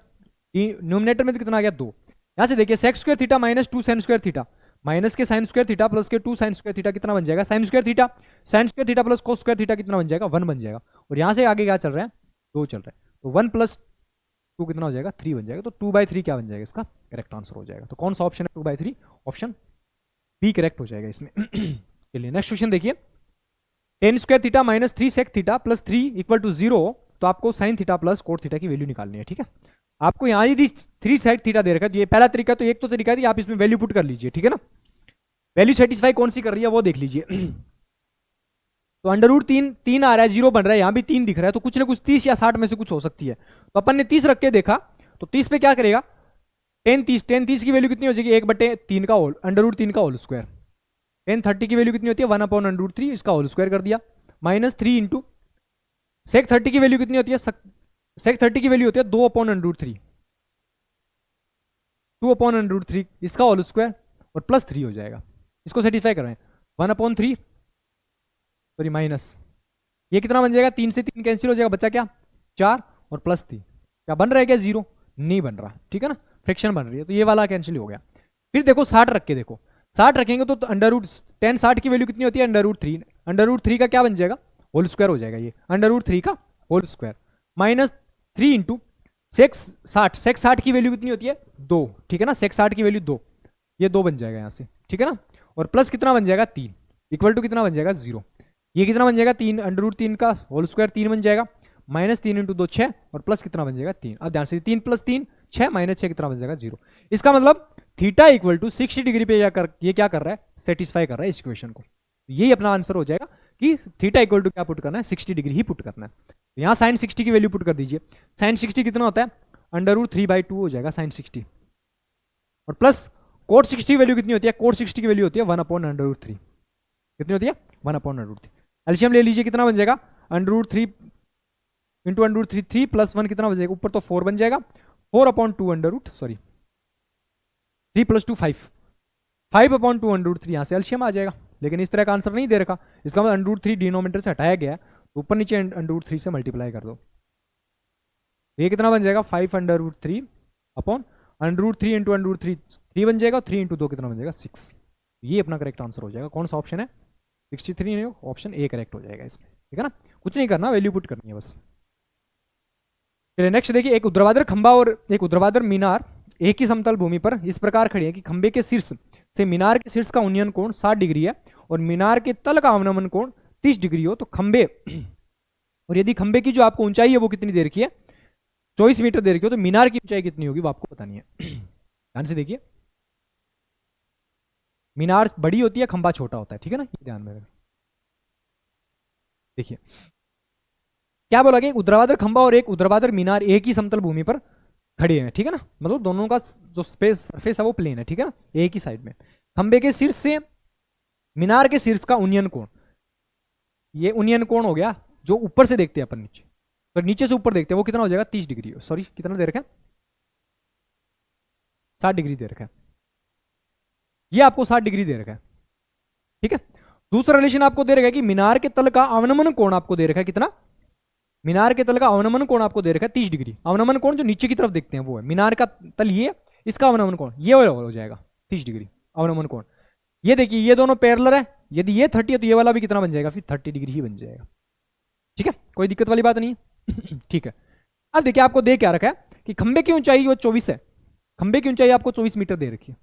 न्यूमिनेटर में तो कितना आ गया 2। यहां से देखिए sec square theta minus 2 sine square theta minus के साइन स्क्वायर थीटा प्लस के 2 साइन स्क्वायर थीटा कितना बन जाएगा sine square theta plus cos square theta कितना बन जाएगा 1 बन जाएगा, और यहां से आगे क्या चल रहा है 2 चल रहा है, तो 1 प्लस 2 कितना हो जाएगा 3 बन जाएगा, तो 2/3 क्या बन जाएगा इसका करेक्ट आंसर हो जाएगा। तो कौन सा ऑप्शन है 2/3, ऑप्शन बी करेक्ट हो जाएगा इसमें। चलिए नेक्स्ट क्वेश्चन देखिए, ten square theta minus 3 sec theta plus 3 equal to 0, तो आपको sine theta plus cot theta की वैल्यू निकालनी है, ठीक है। आपको यहाँ यदि 3 सेक थीटा दे रखा है, ये पहला तरीका, तो एक तो तरीका है आप इसमें वैल्यू पुट कर लीजिए, ठीक है ना, वैल्यू सेटिस्फाई कौन सी कर रही है वो देख लीजिए। तो अंडर रूट 3 आ रहा है, 0 बन रहा है, यहाँ भी 3 दिख रहा है, तो कुछ ना कुछ 30 या 60 में से कुछ हो सकती है, तो अपन ने 30 रख के देखा, तो 30 पे क्या करेगा 10 30 की वैल्यू कितनी हो जाएगी 1/3 का होल अंडर रूट 3 का होल स्क्वायर, 10 30 की वैल्यू कितनी होती है 1/√3 इसका होल स्क्वायर कर दिया, माइनस 3 इंटू सेक 30 की वैल्यू कितनी होती है, सेक 30 की वैल्यू होती है 2/√3 2/√3 इसका होल स्क्वायर और प्लस 3 हो जाएगा, इसको सेटिस्फाई कर रहे हैं 1/3 सॉरी माइनस, ये कितना बन जाएगा 3 से 3 कैंसिल हो जाएगा, बचा क्या 4 और प्लस 3, क्या बन रहा है क्या 0 नहीं बन रहा, ठीक है ना, फ्रैक्शन बन रही है, तो ये वाला कैंसिल हो गया। फिर देखो 60 रख के देखो, 60 रखेंगे तो अंडर रूट 10 60 की वैल्यू कितनी होती है अंडर रूट 3 का क्या बन जाएगा होल स्क्वायर हो जाएगा, ये अंडर रूट 3 का whole square minus 3 into sec 60 की वैल्यू कितनी होती है 2, ठीक है ना, सेक 60 की वैल्यू 2, ये 2 बन जाएगा यहाँ से, ठीक है ना, और प्लस कितना बन जाएगा 3 इक्वल टू कितना बन जाएगा 0, ये कितना बन जाएगा 3 अंडर रूट 3 का होल स्क्वायर 3 बन जाएगा, माइनस 3 इंटू 2 6 और प्लस कितना बन जाएगा 3, अब ध्यान से 3 प्लस 3 6 माइनस 6 कितना बन जाएगा 0, इसका मतलब थीटा इक्वल टू 60 डिग्री पे ये क्या कर रहा है सेटिस्फाई कर रहा है इस इक्वेशन को, यही अपना आंसर हो जाएगा कि थीटा इक्वल टू क्या पुट करना है 60 डिग्री ही पुट करना है। तो यहाँ साइन 60 की वैल्यू पुट कर दीजिए, साइन 60 कितना होता है अंडर रूट 3/2 हो जाएगा साइन 60, और प्लस कोट 60 वैल्यू कितनी होती है कोट 60 की वैल्यू होती है 1/√3, कितनी होती है 1/√3। एलसीएम ले लीजिए, कितना बन जाएगा √3 इंटू √3, 3 + 1 कितना बन जाएगा, ऊपर तो 4 बन जाएगा, 4/2 3 + 2 5, 5/2 यहाँ से एलसीएम आ जाएगा। लेकिन इस तरह का आंसर नहीं दे रखा, इसका मतलब √3 डिनोमिनेटर से हटाया गया, तो ऊपर नीचे √3 से मल्टीप्लाई कर दो, ये कितना बन जाएगा 5/√3 अपॉन √3 इंटू √3 3 बन जाएगा, 3 × 2 कितना बन जाएगा 6। ये अपना करेक्ट आंसर हो जाएगा। कौन सा ऑप्शन है 63 नहीं, ऑप्शन ए करेक्ट हो जाएगा इसमें, ठीक है ना। कुछ नहीं करना, वैल्यू पुट करनी है बस। चलिए नेक्स्ट देखिए, एक ऊर्ध्वाधर खंभा और एक ऊर्ध्वाधर मीनार एक ही समतल भूमि पर इस प्रकार खड़ी है कि खंभे के शीर्ष से मीनार के शीर्ष का उन्नयन कोण 60 डिग्री है और मीनार के तल का अवनमन कोण 30 डिग्री हो, तो खंभे और यदि खंभे की जो आपको ऊंचाई है वो कितनी देर की है 24 मीटर देर की हो, तो मीनार की ऊंचाई कितनी होगी वो आपको बतानी है। ध्यान से देखिए, मीनार बड़ी होती है, खंभा छोटा होता है, ठीक है ना, ये ध्यान में रखें। देखिए क्या बोला कि ऊर्ध्वाधर खंभा और एक ऊर्ध्वाधर मीनार एक ही समतल भूमि पर खड़े हैं, ठीक है ना, मतलब दोनों का जो सरफेस है वो प्लेन है, ठीक है ना, एक ही साइड में। खंभे के शीर्ष से मीनार के शीर्ष का उन्नयन कोण, ये उन्नयन कोण हो गया जो ऊपर से देखते हैं अपन नीचे, तो नीचे से ऊपर देखते हैं वो कितना हो जाएगा 30 डिग्री, सॉरी कितना दे रखा है 60 डिग्री दे रखा है, ये आपको 60 डिग्री दे रखा है, ठीक है। दूसरा रिलेशन आपको दे रखा है कि मीनार के तल का अवनमन कोण आपको दे रखा है कितना, मीनार के तल का अवनमन कोण आपको दे रखा है 30 डिग्री। अवनमन कोण जो नीचे की तरफ देखते हैं वो है, मीनार का तल ये, इसका अवनमन कोण ये हो जाएगा 30 डिग्री अवनमन कोण। ये देखिए ये दोनों पैरेलल है, यदि ये 30 है तो ये वाला भी कितना बन जाएगा फिर 30 डिग्री ही बन जाएगा, ठीक है, कोई दिक्कत वाली बात नहीं है। ठीक है, अब देखिए आपको दे क्या रखा है कि खंबे की ऊंचाई वो 24 है, खंबे की ऊंचाई आपको 24 मीटर दे रखी है,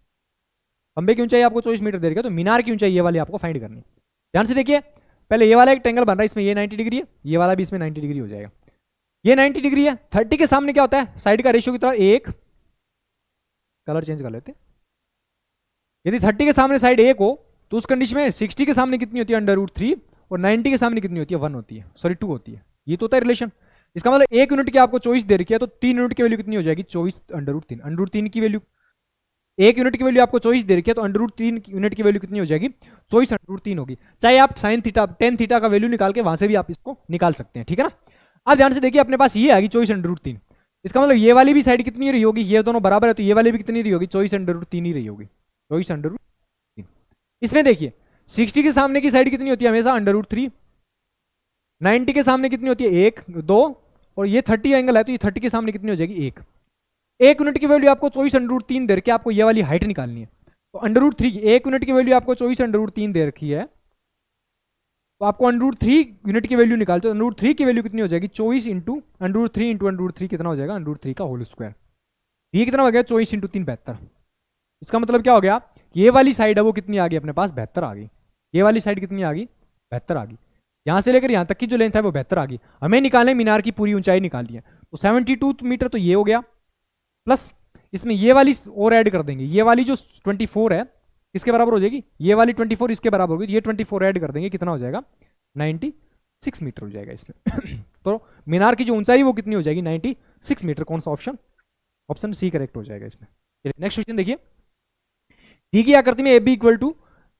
खंबे की ऊंचाई आपको 24 मीटर दे रखी है, तो मीनार की ऊंचाई ये वाली आपको फाइंड करनी है। ध्यान से देखिए, पहले ये वाला एक ट्रायंगल बन रहा है, इसमें ये 90 डिग्री है, ये वाला भी इसमें 90 डिग्री हो जाएगा, ये 90 डिग्री है। 30 के सामने क्या होता है साइड का रेशियो कितना, एक, कलर चेंज कर लेते, यदि 30 के सामने साइड एक हो तो उस कंडीशन में 60 के सामने कितनी होती है √3 और 90 के सामने कितनी होती है 1 होती है, सॉरी 2 होती है। ये तो होता है रिलेशन। इसका मतलब 1 यूनिट की आपको 24 दे रखी है, तो 3 यूनिट की वैल्यू कितनी हो जाएगी 24 √3, √3 की वैल्यू 1 यूनिट की वैल्यू आपको 24 दे रखी है, तो √3 यूनिट की वैल्यू कितनी हो जाएगी 24 √3 होगी। चाहे आप साइन थीटा टेन थीटा का वैल्यू निकाल के वहां से भी आप इसको निकाल सकते हैं, ठीक है ना। अब ध्यान से देखिए अपने पास ये आएगी 24 √3, इसका मतलब ये वाली भी साइड कितनी रही होगी, ये दोनों बराबर है तो ये वाली भी कितनी रही होगी 24 √3 ही रही होगी, 24 √3। इसमें देखिए 60 के सामने की साइड कितनी होती है हमेशा √3, 90 के सामने कितनी होती है 1 2, और ये 30 एंगल है तो ये 30 के सामने कितनी हो जाएगी 1। 1 यूनिट की वैल्यू आपको 24 √3 दे रखी है, आपको ये वाली हाइट निकालनी है, तो √3 की 1 यूनिट की वैल्यू आपको 24 √3 दे रखी है, तो आपको √3 यूनिट की वैल्यू निकालते हो, √3 की वैल्यू कितनी हो जाएगी 24 इंटू √3 इंटू √3 कितना हो जाएगा √3 का होल स्क्वायर, ये कितना हो गया 24 इंटू 3 72। इसका मतलब क्या हो गया, ये वाली साइड है वो कितनी आ गई अपने पास 72 आ गई, ये वाली साइड कितनी आ गई 72 आ गई, यहां से लेकर यहां तक की जो लेंथ है वो 72 आ गई। हमें निकालने मीनार की पूरी ऊंचाई निकालनी है, तो 72 मीटर तो ये हो गया, प्लस इसमें ये वाली और ऐड कर देंगे, ये वाली जो 24 है इसके बराबर हो जाएगी, ये वाली 24 इसके बराबर होगी, ये 24 ऐड कर देंगे कितना हो जाएगा 96 मीटर हो जाएगा इसमें। तो मीनार की जो ऊंचाई वो कितनी हो जाएगी 96 मीटर। कौन सा ऑप्शन, ऑप्शन सी करेक्ट हो जाएगा इसमें। नेक्स्ट क्वेश्चन देखिए, दी गई आकृति में A B equal to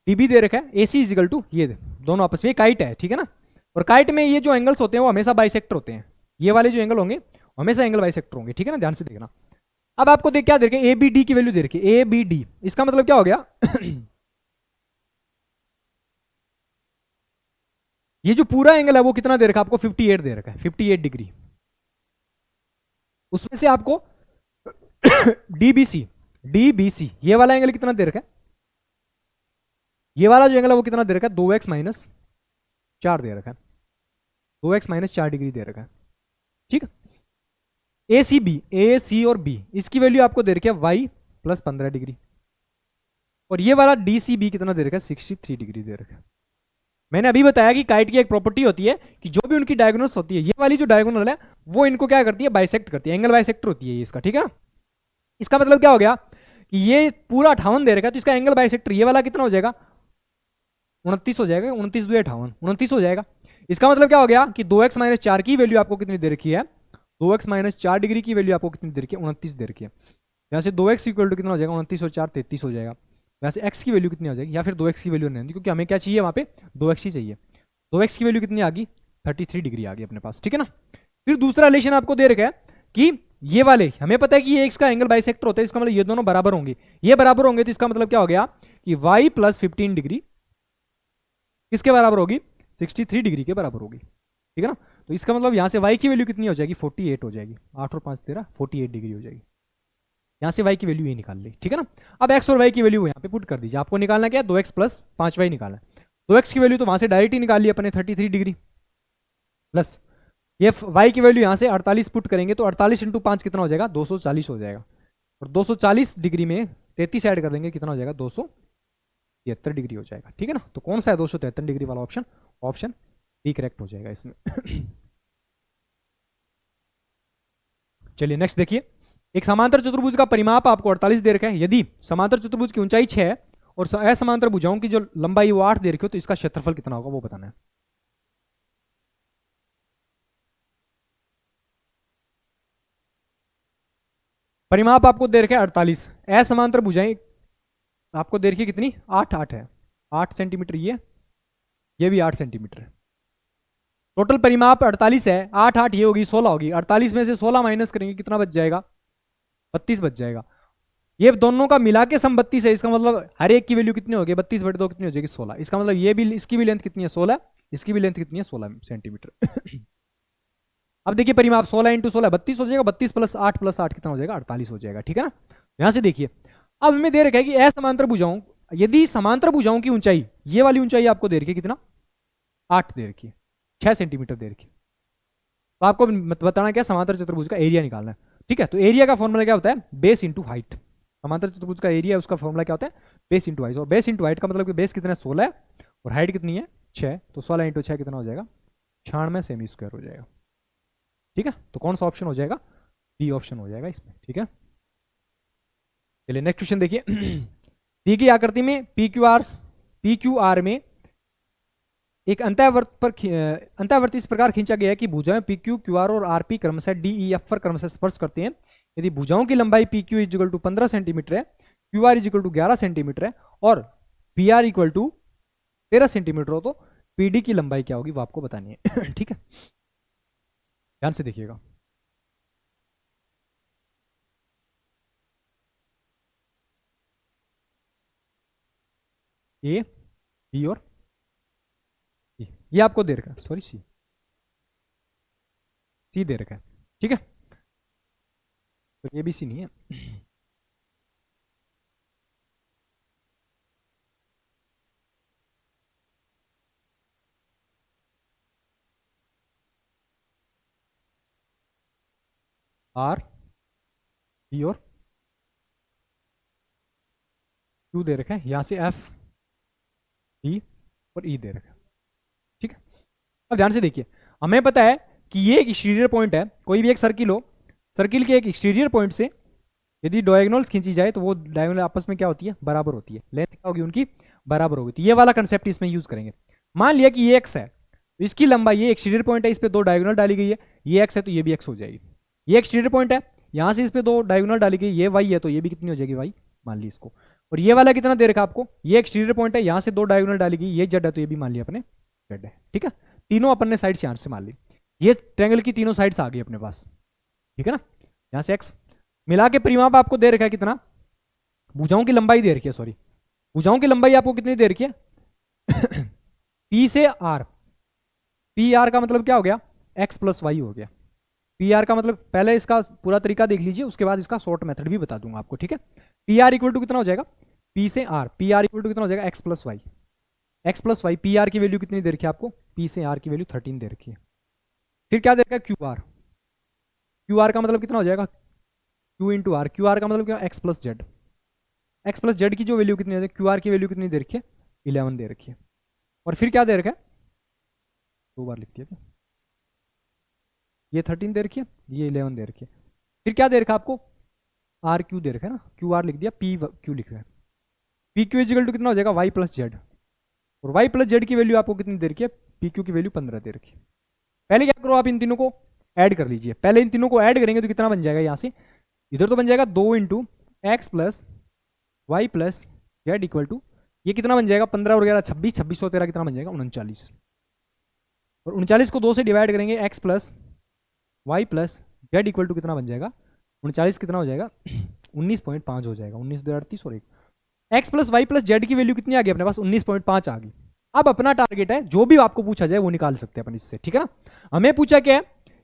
D B दे रखा है, A C is equal to, ये दोनों आपस में काइट है, ठीक है ना, और काइट में ये जो एंगल्स होते हैं वो हमेशा बाइसेक्टर होते हैं, ये वाले जो एंगल होंगे हमेशा एंगल बाइसेक्टर होंगे, ठीक है ना, ध्यान से देखना। अब आपको देख क्या दे रखे ए बी डी की वैल्यू दे रखी है, ए बी डी, इसका मतलब क्या हो गया ये जो पूरा एंगल है वो कितना दे रखा है आपको 58 दे रखा है, 58 डिग्री, उसमें से आपको डीबीसी डीबीसी ये वाला एंगल कितना दे रखा है, ये वाला जो एंगल है वो कितना दे रखा है 2x - 4 दे रखा है, 2x - 4 डिग्री दे रखा है, ठीक है। ए सी बी, ए सी और बी इसकी वैल्यू आपको दे रखी है y + 15 डिग्री, और ये वाला डी सी बी कितना दे रखा है 63 डिग्री दे रखा है। मैंने अभी बताया कि काइट की एक प्रॉपर्टी होती है कि जो भी उनकी डायगोनल्स होती है, ये वाली जो डायगोनल है वो इनको क्या करती है बाइसेक्ट करती है, एंगल बाइसेक्टर होती है ये इसका, ठीक है ना। इसका मतलब क्या हो गया कि ये पूरा 58 दे रखा है तो इसका एंगल बाइसेक्टर ये वाला कितना हो जाएगा 29 हो जाएगा, 29 2 58 29 हो जाएगा। इसका मतलब क्या हो गया कि 2x - 4 की वैल्यू आपको कितनी दे रखी है, 2x - 4 डिग्री की वैल्यू आपको कितनी दे रखी है 29 दे रखी है। यहाँ से 2x इक्वल टू कितना हो जाएगा 29 और 4 33 हो जाएगा। वैसे x की वैल्यू कितनी आ जाएगी, या फिर 2x की वैल्यू नहीं आती, क्योंकि हमें क्या चाहिए वहाँ पे 2x ही चाहिए। 2x की वैल्यू कितनी आ गई, 33 डिग्री आ गई अपने पास, ठीक है ना। फिर दूसरा रिलेशन आपको दे रखा है कि ये वाले हमें पता है कि ये x का एंगल बाइसेक्टर होता है, इसका मतलब ये दोनों बराबर होंगे, ये बराबर होंगे, तो इसका मतलब क्या हो गया कि y प्लस 15 डिग्री किसके बराबर होगी, 63 डिग्री के बराबर होगी, ठीक है ना। तो इसका मतलब यहाँ से y की वैल्यू कितनी हो जाएगी, 48 हो जाएगी, 8 और 5 13, 48 डिग्री हो जाएगी। यहाँ से y की वैल्यू ये निकाल ली, ठीक है ना। अब x और y की वैल्यू यहाँ पे पुट कर दीजिए, आपको निकालना क्या है, 2x प्लस 5y निकालना है। 2x की वैल्यू तो वहाँ से डायरेक्ट ही निकाल ली अपने 33 डिग्री, प्लस ये y की वैल्यू यहाँ से 48 पुट करेंगे, तो 48 इंटू 5 कितना हो जाएगा, 240 हो जाएगा। और 240 डिग्री में 33 ऐड कर देंगे, कितना हो जाएगा, 273 डिग्री हो जाएगा, ठीक है ना। तो कौन सा है 273 डिग्री वाला ऑप्शन, ऑप्शन बी करेक्ट हो जाएगा इसमें। चलिए नेक्स्ट देखिए, एक समांतर चतुर्भुज का परिमाप आपको 48 दे रखा है। यदि समांतर चतुर्भुज की ऊंचाई 6 है और असमांतर भुजाओं की जो लंबाई वो 8 दे रखी हो, तो इसका क्षेत्रफल कितना होगा वो बताना है। परिमाप आपको दे रखा है 48, असमांतर भुजाएं आपको दे रखी है कितनी, 8 8 है, 8 सेंटीमीटर ये भी 8 सेंटीमीटर है। टोटल परिमाप 48 है, 8 8 ये होगी 16 होगी, 48 में से 16 माइनस करेंगे कितना बच जाएगा, 32 बच जाएगा। ये दोनों का मिला के सम 32 है, इसका मतलब हर एक की वैल्यू कितनी होगी, 32/2 कितनी हो जाएगी, 16। इसका मतलब ये भी, इसकी भी लेंथ कितनी है, 16, इसकी भी लेंथ कितनी है, 16 सेंटीमीटर। अब देखिए परिमाप 16 इंटू 16 32 हो जाएगा, 32 प्लस 8 कितना हो जाएगा, 48 हो जाएगा, ठीक है ना। यहां से देखिए, अब हमें दे रखा है कि असमांतर भुजाओं, यदि समांतर भुजाओं की ऊंचाई, ये वाली ऊंचाई आपको दे रखी है कितना, 8 दे रखी है, 6 सेंटीमीटर दे रखी है, तो आपको बताना क्या, समांतर चतुर्भुज का एरिया निकालना है, ठीक है। तो एरिया का फॉर्मूला क्या होता है, बेस इंटू हाइट। समांतर चतुर्भुज का एरिया, उसका फॉर्मूला क्या होता है, बेस इंटू हाइट। और बेस इंटू हाइट का मतलब कि बेस कितना है, 16 है, और हाइट कितनी है, 6, तो 16 इंटू 6 कितना हो जाएगा, 96 सेमी स्क्वायर हो जाएगा, ठीक है। तो कौन सा ऑप्शन हो जाएगा, बी ऑप्शन हो जाएगा इसमें, ठीक है। चलिए नेक्स्ट क्वेश्चन देखिए। दी गई आकृति में पी क्यू आर में एक अंतःवर्ती इस प्रकार खींचा गया है कि भुजाएं पी क्यू क्यू आर और आर पी क्रमशः डी ई एफ पर क्रमशः स्पर्श करते हैं। यदि भुजाओं की लंबाई P Q equal to 15 centimetre है, Q R equal to 11 centimetre है, और P R equal to 13 centimetre हो, तो पी डी की लंबाई क्या होगी वो आपको बतानी है। ठीक है, ध्यान से देखिएगा। ए, बी और सी, ये आपको दे रखा है, सॉरी सी दे रखा है, ठीक है। तो ये भी सी नहीं है। आर, बी और क्यू दे रखा है, यहां से एफ, डी और ई दे रखा है, ठीक है। अब ध्यान से देखिए, हमें पता है कि ये एक एक्सटीरियर पॉइंट है, कोई भी एक सर्किल हो, सर्किल के एक एक्सटीरियर पॉइंट से यदि डायगोनल्स खींची जाए तो वो डायगोनल आपस में क्या होती है, बराबर होती है, लेंथ क्या होगी उनकी, बराबर होगी। तो ये वाला कंसेप्ट इसमें यूज करेंगे। मान लिया कि ये एक्स है, तो इसकी लंबाई, ये एक्सटीरियर पॉइंट है, इस पे 2 डायगोनल डाली गई है, ये एक्स है तो ये भी एक्स हो जाएगी। ये एक्सटीरियर पॉइंट है, यहां से इस पे 2 डायगोनल डाली गई, ये वाई है तो ये भी कितनी हो जाएगी, वाई मान ली इसको। और ये वाला कितना दे रखा आपको, ये एक्सटीरियर पॉइंट है, यहां से 2 डायगोनल डाली गई, ये जेड है तो ये भी मान लिया अपने जेड है, ठीक है। तीनों अपन ने साइड से यहां से मान ली, ये ट्रायंगल की तीनों साइड्स आ गई अपने पास, ठीक है ना। यहां से एक्स मिला के परिमाप आपको दे रखा है कितना, भुजाओं की लंबाई दे रखी है, सॉरी भुजाओं की लंबाई आपको कितनी दे रखी है, पी से आर, पी आर का मतलब क्या हो गया, एक्स प्लस वाई हो गया। पी आर का मतलब, पहले इसका पूरा तरीका देख लीजिए, उसके बाद इसका शॉर्ट मेथड भी बता दूंगा आपको, ठीक है। पी आर इक्वल टू कितना हो जाएगा, पी से R, P R equal to कितना हो जाएगा, x plus y, x plus y. P R की वैल्यू कितनी दे रखी है आपको, पी से आर की वैल्यू 13 दे रखी है। फिर क्या दे रखा है, क्यू आर, क्यू आर का मतलब कितना हो जाएगा, Q into R, Q R का मतलब क्या, x plus z, x plus z की जो वैल्यू कितनी है, क्यू आर की वैल्यू कितनी दे रखी है, 11 दे रखी है। और फिर क्या दे रखा है, 2 बार लिख दिया, ये 13 दे रखी है, ये 11 दे रखी है। फिर क्या दे रखा है आपको, आर क्यू दे रखा है ना, क्यू आर लिख दिया, पी क्यू लिख रहा है, पी क्यू इजिकल टू कितना हो जाएगा, वाई प्लस जेड। और वाई प्लस जेड की वैल्यू आपको कितनी दे रखी है, पी क्यू की वैल्यू 15 दे रखी है। पहले क्या करो, आप इन तीनों को ऐड कर लीजिए, पहले इन तीनों को ऐड करेंगे तो कितना बन जाएगा, यहाँ से इधर तो बन जाएगा 2 into x plus y plus z equal to, ये कितना बन जाएगा 15 और 11 26, 26 और 13 कितना बन जाएगा 39, और 39 को 2 से डिवाइड करेंगे x plus y plus z equal to कितना बन जाएगा 39 कितना हो जाएगा 19.5 हो जाएगा, 19 और 1 x plus y plus z की वैल्यू कितनी आ गई अपने पास 19.5 आ गई। अब अपना टारगेट है जो भी आपको पूछा जाए वो निकाल सकते हैं अपन इससे, ठीक है ना। हमें पूछा क्या है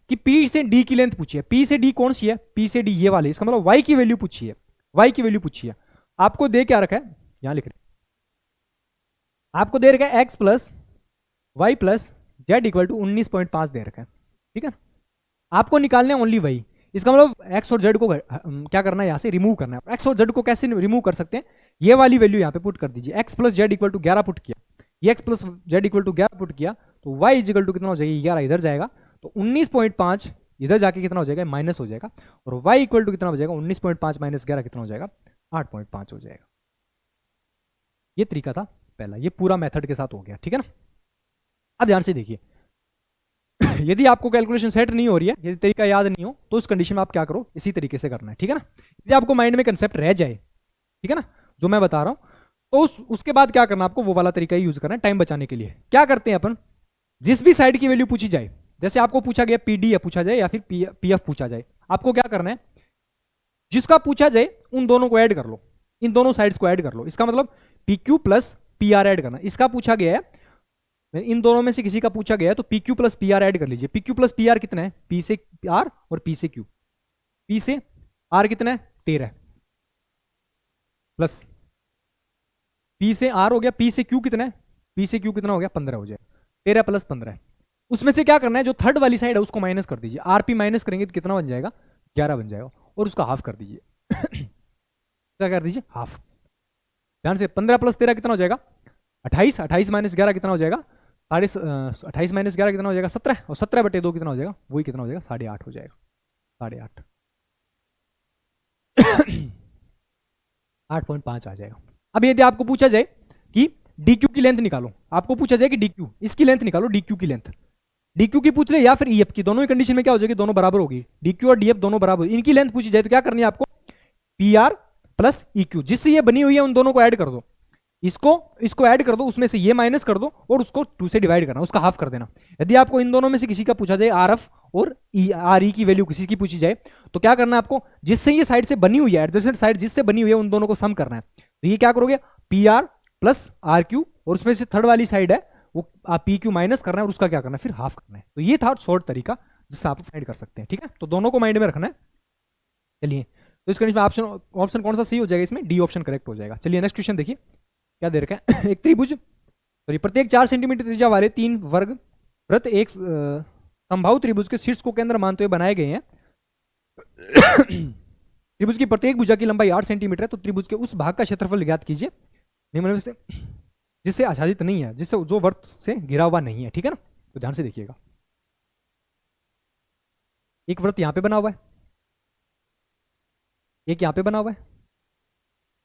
कि पी से डी की लेंथ पूछी है, पी से डी कौन सी है, पी से डी ये वाली, इसका मतलब वाई की वैल्यू पूछी है, वाई की वैल्यू पूछी है। आपको दे क्या रखा है, यहां लिख रहे आपको दे रखा है x plus y plus z equal to 19.5 दे रखा है, ठीक है। आपको निकालना है ओनली वही, इसका मतलब एक्स और जेड को क्या करना है यहाँ से रिमूव करना है। एक्स और जेड को कैसे रिमूव कर सकते हैं, ये वाली वैल्यू यहाँ पे पुट कर दीजिए, x plus z equal to 11 put किया, ये x plus z equal to 11 put किया तो वाई इक्वल टू कितना हो जाएगा 11 इधर जाएगा तो 19.5 इधर जाके कितना हो जाएगा माइनस हो जाएगा, और वाई इक्वल टू कितना हो जाएगा 19.5 माइनस 11 कितना हो जाएगा 8.5 हो जाएगा। ये तरीका था पहला, ये पूरा मेथड के साथ हो गया, ठीक है ना। अब ध्यान से देखिए यदि आपको कैलकुलेशन सेट नहीं हो रही है, यदि तरीका याद नहीं हो तो उस कंडीशन में आप क्या करो, इसी तरीके से करना है, ठीक है ना। यदि आपको माइंड में कंसेप्ट रह जाए, ठीक है ना, जो मैं बता रहा हूं, तो उसके बाद क्या करना आपको वो वाला तरीका ही यूज करना है टाइम बचाने के लिए। क्या करते हैं अपन, जिस भी साइड की वैल्यू पूछी जाए, जैसे आपको पूछा गया पीडी पूछा जाए या फिर पीएफ पूछा जाए, आपको क्या करना है, जिसका पूछा जाए उन दोनों को ऐड कर लो, इन दोनों साइड्स को ऐड कर लो। इसका मतलब पीक्यू प्लस पीआर ऐड करना, इसका पूछा गया है, इन दोनों में से किसी का पूछा गया है तो P Q plus P R add कर लीजिए। P Q plus P R कितना है, पी से आर और पी से क्यू, पी से आर कितना है 13 प्लस पी से आर हो गया, पी से क्यू कितना है, पी से क्यू कितना हो गया 15 हो जाए, 13 प्लस 15 है। उसमें से क्या करना है, जो थर्ड वाली साइड है उसको माइनस कर दीजिए, आर पी माइनस करेंगे तो कितना बन जाएगा 11 बन जाएगा, और उसका हाफ कर दीजिए क्या कर दीजिए हाफ। ध्यान से 15 प्लस 13 कितना हो जाएगा 28, 28 माइनस 11 कितना हो जाएगा 28 माइनस 11 कितना हो जाएगा 17, और 17 बटे 2 कितना हो जाएगा, वही कितना हो जाएगा 8.5 हो जाएगा, 8.5 8.5 आ जाएगा। अब यदि आपको पूछा जाए कि DQ की लेंथ निकालो, आपको पूछा जाए कि DQ इसकी लेंथ निकालो, DQ की लेंथ, DQ की पूछ ले या फिर EF की, दोनों ही कंडीशन में क्या हो जाएगी दोनों बराबर होगी, DQ और DF दोनों बराबर, इनकी लेंथ पूछी जाए तो क्या करनी है आपको PR प्लस EQ, जिससे ये बनी हुई है उन दोनों को ऐड कर दो, इसको ऐड कर दो, उसमें से ये माइनस कर दो और उसको 2 से डिवाइड करना, उसका हाफ कर देना। यदि आपको इन दोनों में से किसी का पूछा जाए RF और RE की वैल्यू किसी की पूछी जाए तो क्या करना है आपको, जिससे ये साइड से बनी हुई है, एडजेसेंट साइड जिससे बनी हुई है उन दोनों को सम करना है। तो ये क्या करोगे PR प्लस RQ, और उसमें से थर्ड वाली साइड है वो PQ माइनस करना है और उसका क्या करना है फिर हाफ करना है। तो ये था शॉर्ट तरीका जिससे आप फाइंड कर सकते हैं, ठीक है। तो दोनों को माइंड में रखना है। चलिए तो इस कंडीशन में ऑप्शन कौन सा सही हो जाएगा, इसमें डी ऑप्शन करेक्ट हो जाएगा। चलिए नेक्स्ट क्वेश्चन देखिए क्या दे रखा है एक त्रिभुज, सॉरी प्रत्येक 4 सेंटीमीटर त्रिज्या वाले 3 वर्ग वृत्त एक समबाहु त्रिभुज के शीर्ष को केंद्र मानते हुए बनाए गए हैं। त्रिभुज की प्रत्येक भुजा की लंबाई 8 सेंटीमीटर है, तो त्रिभुज के उस भाग का क्षेत्रफल ज्ञात कीजिए निम्न में से जिससे आच्छादित नहीं है, जिससे जो वृत्त से घिरा हुआ नहीं है, ठीक है ना। तो ध्यान से देखिएगा, एक वृत्त यहां पे बना हुआ है, एक यहां पे बना हुआ है,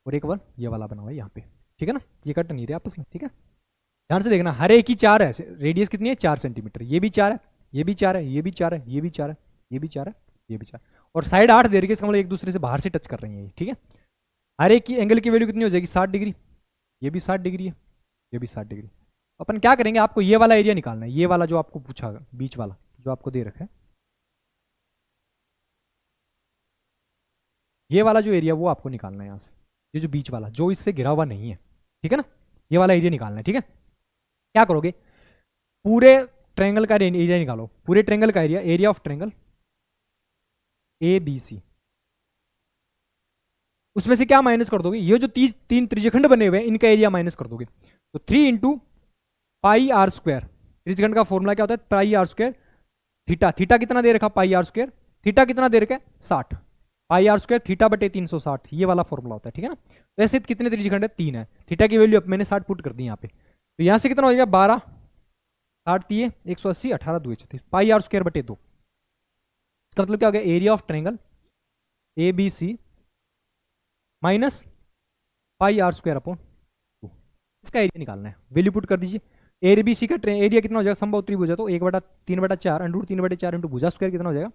और एक वृत्त ये वाला बना हुआ है यहाँ पे, ठीक है ना। ये कट नहीं रहे आपस में, ठीक है। ध्यान से देखना, हर एक की 4 है, रेडियस कितनी है 4 सेंटीमीटर, ये भी 4 है, ये भी 4 है, ये भी 4 है, ये भी 4 है, ये भी 4 है, ये भी 4, और साइड 8 दे रही है, इसका मतलब एक दूसरे से बाहर से टच कर रही है, ठीक है। हर एक की एंगल की वैल्यू कितनी हो जाएगी 60 डिग्री, ये भी 60 डिग्री है, ये भी 60 डिग्री। अपन क्या करेंगे, आपको ये वाला एरिया निकालना है, ये वाला जो आपको पूछा बीच वाला जो आपको दे रखा है, ये वाला जो एरिया वो आपको निकालना है यहाँ से, ये जो बीच वाला जो इससे घिरा हुआ नहीं है, ठीक है ना, ये वाला एरिया निकालना है, ठीक है। क्या करोगे, पूरे ट्रायंगल का एरिया निकालो, पूरे ट्रायंगल का area, area of triangle ABC, उसमें से क्या माइनस कर दोगे, ये जो 3 त्रिज्यखंड बने हुए हैं इनका एरिया माइनस कर दोगे, तो 3 इंटू पाई आर स्क्वायर, त्रिज्यखंड का फॉर्मूला क्या होता है पाई आर स्क्वायर, थीटा, थीटा कितना दे रखा पाई आर स्क्वायर, थीटा कितना दे रखा है 60, पाई आर स्क्वायर थीटा बटे 360, ये वाला फॉर्मूला होता है, ठीक है ना। वैसे कितने त्रिज्यखंड है 3 है, थीटा की वैल्यू अब मैंने 60 पुट कर दी यहाँ पे, तो यहाँ से कितना हो जाएगा 12, 60 3 180, 18 2 36, पाई आर स्क्वायर बटे 2, इसका मतलब क्या हो गया area of triangle ABC minus pi r square upon 2, इसका एरिया निकालना है, वैल्यू पुट कर दीजिए। ABC का एरिया कितना हो जाएगा, समबाहु त्रिभुज है तो 1/3/4 अंडर 3/4 इंटू भुजा स्क्वायर कितना हो जाएगा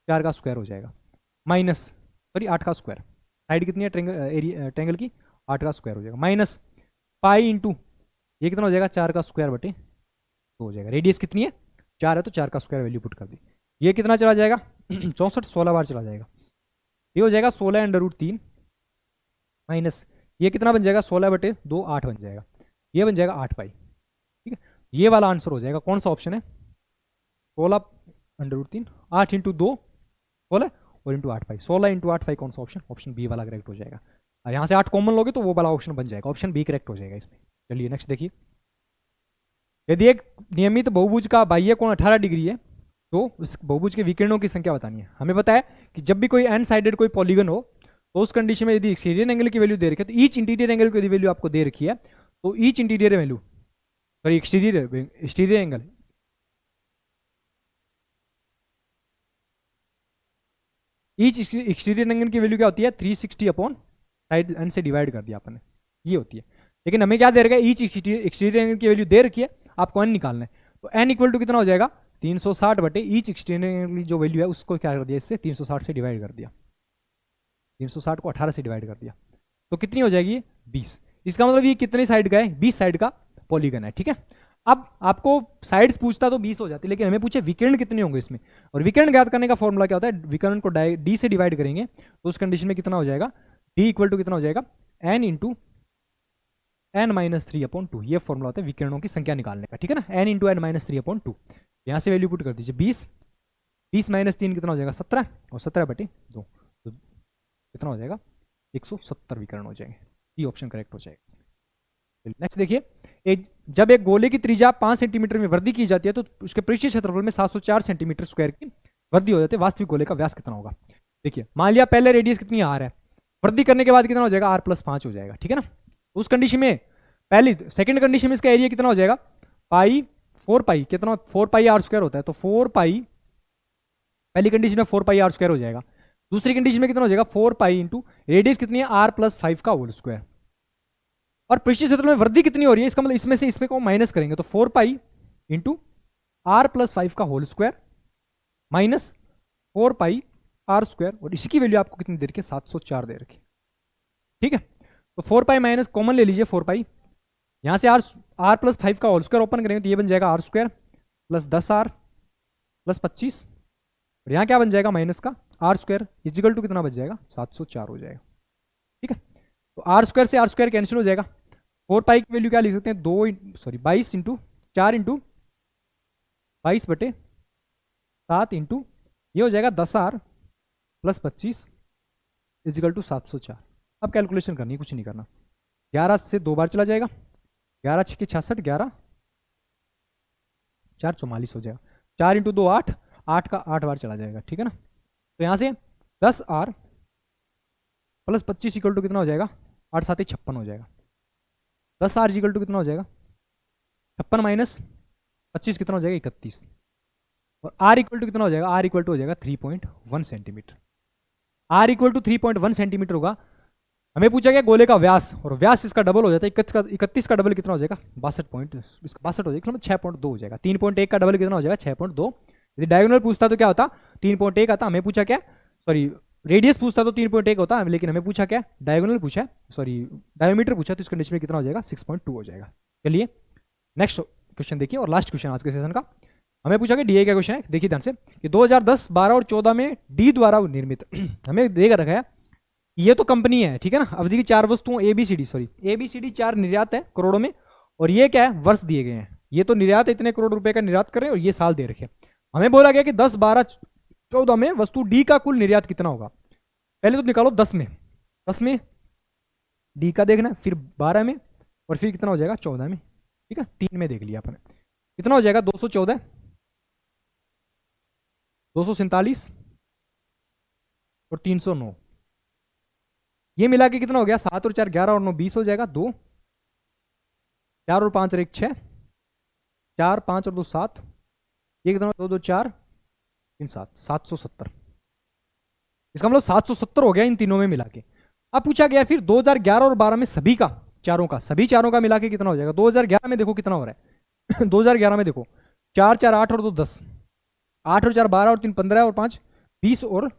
4 का स्क्वायर हो जाएगा, माइनस सॉरी 8 का स्क्वायर, साइड कितनी है ट्रायंगल की 8 का स्क्वायर हो जाएगा, माइनस पाई इंटू ये कितना हो जाएगा 4 का स्क्वायर बटे 2 हो जाएगा। रेडियस कितनी है 4 है तो 4 का स्क्वायर वैल्यू पुट कर दी। ये कितना चला जाएगा 64, 16 बार चला जाएगा। ये हो जाएगा 16√3 माइनस ये कितना बन जाएगा 16 बटे 2 8 बन जाएगा। ये बन जाएगा 8 पाई। ठीक है, ये वाला आंसर हो जाएगा। कौन सा ऑप्शन है 16√3 8 इंटू 2 16 और इंटू 8 पाई। 16 इंटू 8 पाई कौन सा ऑप्शन, ऑप्शन बी वाला करेक्ट हो जाएगा। और यहाँ से 8 कॉमन लोगे तो वो वाला ऑप्शन बन जाएगा, ऑप्शन बी करेक्ट हो जाएगा इसमें। चलिए नेक्स्ट देखिए, यदि एक नियमित बहुभुज का बाह्य कोण 18 डिग्री है तो उस बहुभुज के विकिरणों की संख्या बतानी है। हमें पता है कि जब भी कोई एन साइडेड कोई पॉलीगन हो तो उस कंडीशन में यदि एक्सटीरियर एंगल की वैल्यू दे रखी है तो ईच इंटीरियर एंगल की वैल्यू आपको दे रखी है तो each interior value sorry exterior angle each exterior angle की वैल्यू क्या होती है 360 अपॉन साइड एन से डिवाइड कर दिया आपने, ये होती है। लेकिन हमें क्या दे रखा है ईच एक्सटीरियर एंगल की वैल्यू दे रखी है, आपको एन निकालना है। तो एन इक्वल टू कितना हो जाएगा 360 बटे ईच एक्सटीरियर एंगल की जो वैल्यू है उसको क्या कर दिया इससे 360 से डिवाइड कर दिया, 360 को 18 से डिवाइड कर दिया तो कितनी हो जाएगी 20। इसका मतलब ये कितने साइड का है 20 साइड का पॉलीगन है। ठीक है, अब आपको साइड्स पूछता तो 20 हो जाती, लेकिन हमें पूछे विकर्ण कितने होंगे इसमें, और विकर्ण ज्ञात करने का फॉर्मूला क्या होता है विकर्ण को डी से डिवाइड करेंगे तो उस कंडीशन में कितना हो जाएगा डी इक्वल टू कितना हो जाएगा n into n minus 3 upon 2। ये फॉर्मूला होता है विकर्णों की संख्या निकालने का। ठीक है ना, n into n minus 3 upon 2। यहाँ से वैल्यू पुट कर दीजिए 20, 20 माइनस 3 कितना हो जाएगा 17 और 17 बटे 2 तो कितना हो जाएगा 170 विकर्ण हो जाएंगे। ये ऑप्शन करेक्ट हो जाएगा। नेक्स्ट देखिए, जब एक गोले की त्रिज्या 5 सेंटीमीटर में वृद्धि की जाती है तो उसके पृष्ठीय क्षेत्रफल में 704 सेंटीमीटर स्क्वायर की वृद्धि हो जाती है, वास्तविक गोले का व्यास कितना होगा। देखिए मान लिया पहले रेडियस कितनी आर है, वृद्धि करने के बाद कितना हो जाएगा r+5 हो जाएगा। ठीक है ना, उस कंडीशन में पहली सेकंड कंडीशन में इसका एरिया कितना हो जाएगा पाई 4 पाई कितना 4 पाई आर स्क्वायर होता है तो 4 पाई पहली कंडीशन में 4 पाई आर स्क्वायर हो जाएगा। दूसरी कंडीशन में कितना हो जाएगा 4 पाई इंटू रेडियस कितनी है r+5 का होल स्क्वायर, और पृष्ठीय क्षेत्र में वृद्धि कितनी हो रही है इसका मतलब इसमें से इसमें को माइनस करेंगे तो 4 पाई इंटू r+5 का whole square minus 4 pi r square, और इसकी वैल्यू आपको कितनी दे रखी है 704 दे रखी। ठीक है, तो 4 पाई माइनस कॉमन ले लीजिए 4 पाई, यहां से r+5 का होल स्क्वायर ओपन करेंगे तो ये बन जाएगा r square plus 10r plus 25, और यहाँ क्या बन जाएगा माइनस का r स्क्वायर इजिकल टू कितना बच जाएगा 704 हो जाएगा। ठीक है, तो r स्क्वायर से r स्क्वायर कैंसिल हो जाएगा। 4 पाई की वैल्यू क्या लिख सकते हैं 22 इंटू 4 इंटू 22 बटे 7 इंटू ये हो जाएगा 10r प्लस 25 इजिकल टू 704। अब कैलकुलेशन करनी है, कुछ नहीं करना, 11 से 2 बार चला जाएगा, 11 6 66 11 4 44 हो जाएगा, 4 इंटू 2 8 8 का 8 बार चला जाएगा। ठीक है ना, तो यहाँ से 10r प्लस 25 इक्वल टू कितना हो जाएगा 8 7 56 हो जाएगा। 10r इक्वल टू कितना हो जाएगा 56 माइनस 25 कितना हो जाएगा 31, और r इक्वल टू कितना हो जाएगा r इक्वल टू हो जाएगा 3.1 centimetre. r equal to 3.1 centimetre होगा। हमें पूछा गया गोले का व्यास, और व्यास इसका डबल हो जाता है 31 का डबल कितना हो जाएगा 62 हो जाएगा, 6.2 हो जाएगा। 3.1 का डबल कितना हो जाएगा 6.2। यदि डायगोनल पूछता तो क्या होता 3.1 आता, हमें पूछा क्या सॉरी रेडियस पूछता तो 3.1 होता, लेकिन हमें पूछा क्या डायगोनल पूछा सॉरी डायमीटर पूछा तो इस कंडीशन में कितना हो जाएगा 6.2 हो जाएगा। चलिए नेक्स्ट क्वेश्चन देखिए, और लास्ट क्वेश्चन आज के सेशन का। हमें पूछा कि डीए का क्वेश्चन है, देखिए ध्यान से कि 2010 12 और 14 में डी द्वारा निर्मित हमें देगा रखा है ये तो कंपनी है। ठीक है ना, अवधि की 4 वस्तुओं एबीसीडी 4 निर्यात है करोड़ों में, और ये क्या है वर्ष दिए गए हैं, ये तो निर्यात इतने करोड़ रुपए का निर्यात कर रहे हैं और ये साल दे रखे। हमें बोला गया कि 10 12 14 में वस्तु डी का कुल निर्यात कितना होगा। पहले तो निकालो 10 में डी का देखना, फिर 12 में, और फिर कितना हो जाएगा 14 में। ठीक है, 3 में देख लिया अपने, कितना हो जाएगा 214 247 और 309, ये मिला के कितना हो गया 7 और 4 11 और 9 20 हो जाएगा। 2 4 और 5 और 1 6 4 5 और 2 7, ये कितना 2 2 4 3 7 770। इसका मतलब 770 हो गया इन तीनों में मिला के। अब पूछा गया फिर 2011 और 12 में सभी चारों का मिला के कितना हो जाएगा। 2011 में देखो कितना हो रहा है 2011 में देखो 4 4 8 और 2 10, 8 और 4 12 और 3 15 और 5 20 और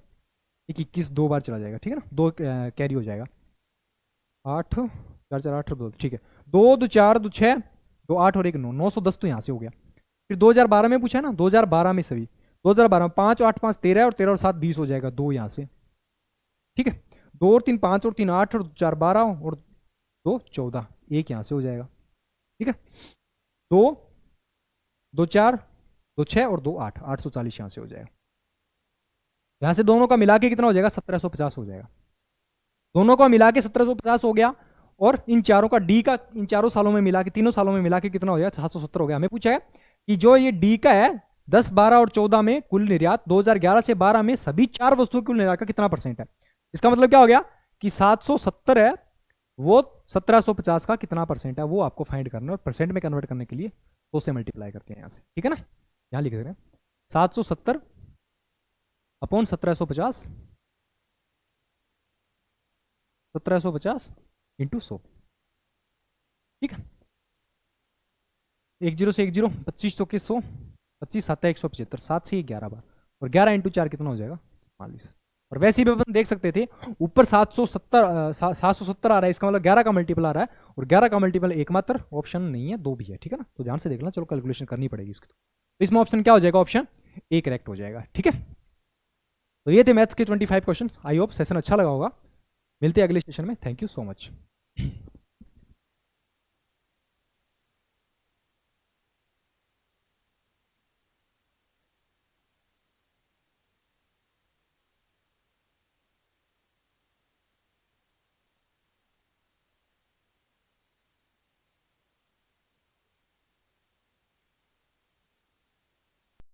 21 2 बार चला जाएगा। ठीक है ना, 2 कैरी हो जाएगा। 8 4 4 8 2, ठीक है। 2 2 4 2 6 2 8 और 1 9, 910 तो यहाँ से हो गया। फिर 2012 में पूछा है ना, 2012 में सभी 2012 में 5 8 5 13 और 13 और 7 20 हो जाएगा, 2 यहाँ से, ठीक है। 2 और 3 5 और 3 8 और 4 12 और 2 14, 1 यहाँ से हो जाएगा, ठीक है। 2 2 4 2 6 और 2 8, 840 यहाँ से हो जाएगा। यहाँ से दोनों का मिला के कितना हो जाएगा, 1750 हो जाएगा। दोनों का मिला के 1750 हो गया। और इन चारों का डी का इन चारों सालों में मिला के, तीनों सालों में मिला के कितना हो गया, 770 हो गया। हमें पूछा है कि जो ये डी का है 10 12 और 14 में कुल निर्यात 2011 से 12 में सभी 4 वस्तुओं कुल निर्यात का कितना परसेंट है। इसका मतलब क्या हो गया कि 770 है, वो 1750 का कितना परसेंट है वो आपको फाइंड करना है। और परसेंट में कन्वर्ट करने के लिए 2 से मल्टीप्लाई करते हैं यहाँ से, ठीक है ना। यहाँ लिख देते हैं 770 अपॉन 1750, 1750 इंटू 100, ठीक है। 10 से 10, 25 100 के 100, 25 7 175, 7 से 11 बार, और 11 इंटू 4 कितना हो जाएगा, 44। और वैसे भी अपन देख सकते थे ऊपर 770 आ रहा है, इसका मतलब 11 का मल्टीपल आ रहा है, और 11 का मल्टीपल एकमात्र ऑप्शन नहीं है, 2 भी है, ठीक है ना। तो ध्यान से देखना, चलो कैलकुलेशन करनी पड़ेगी इसकी। तो इसमें ऑप्शन क्या हो जाएगा, ऑप्शन ए करेक्ट हो जाएगा, ठीक है। तो ये थे मैथ्स के 25 क्वेश्चन। आई होप सेशन अच्छा लगा होगा। मिलते हैं अगले सेशन में। Thank you so much.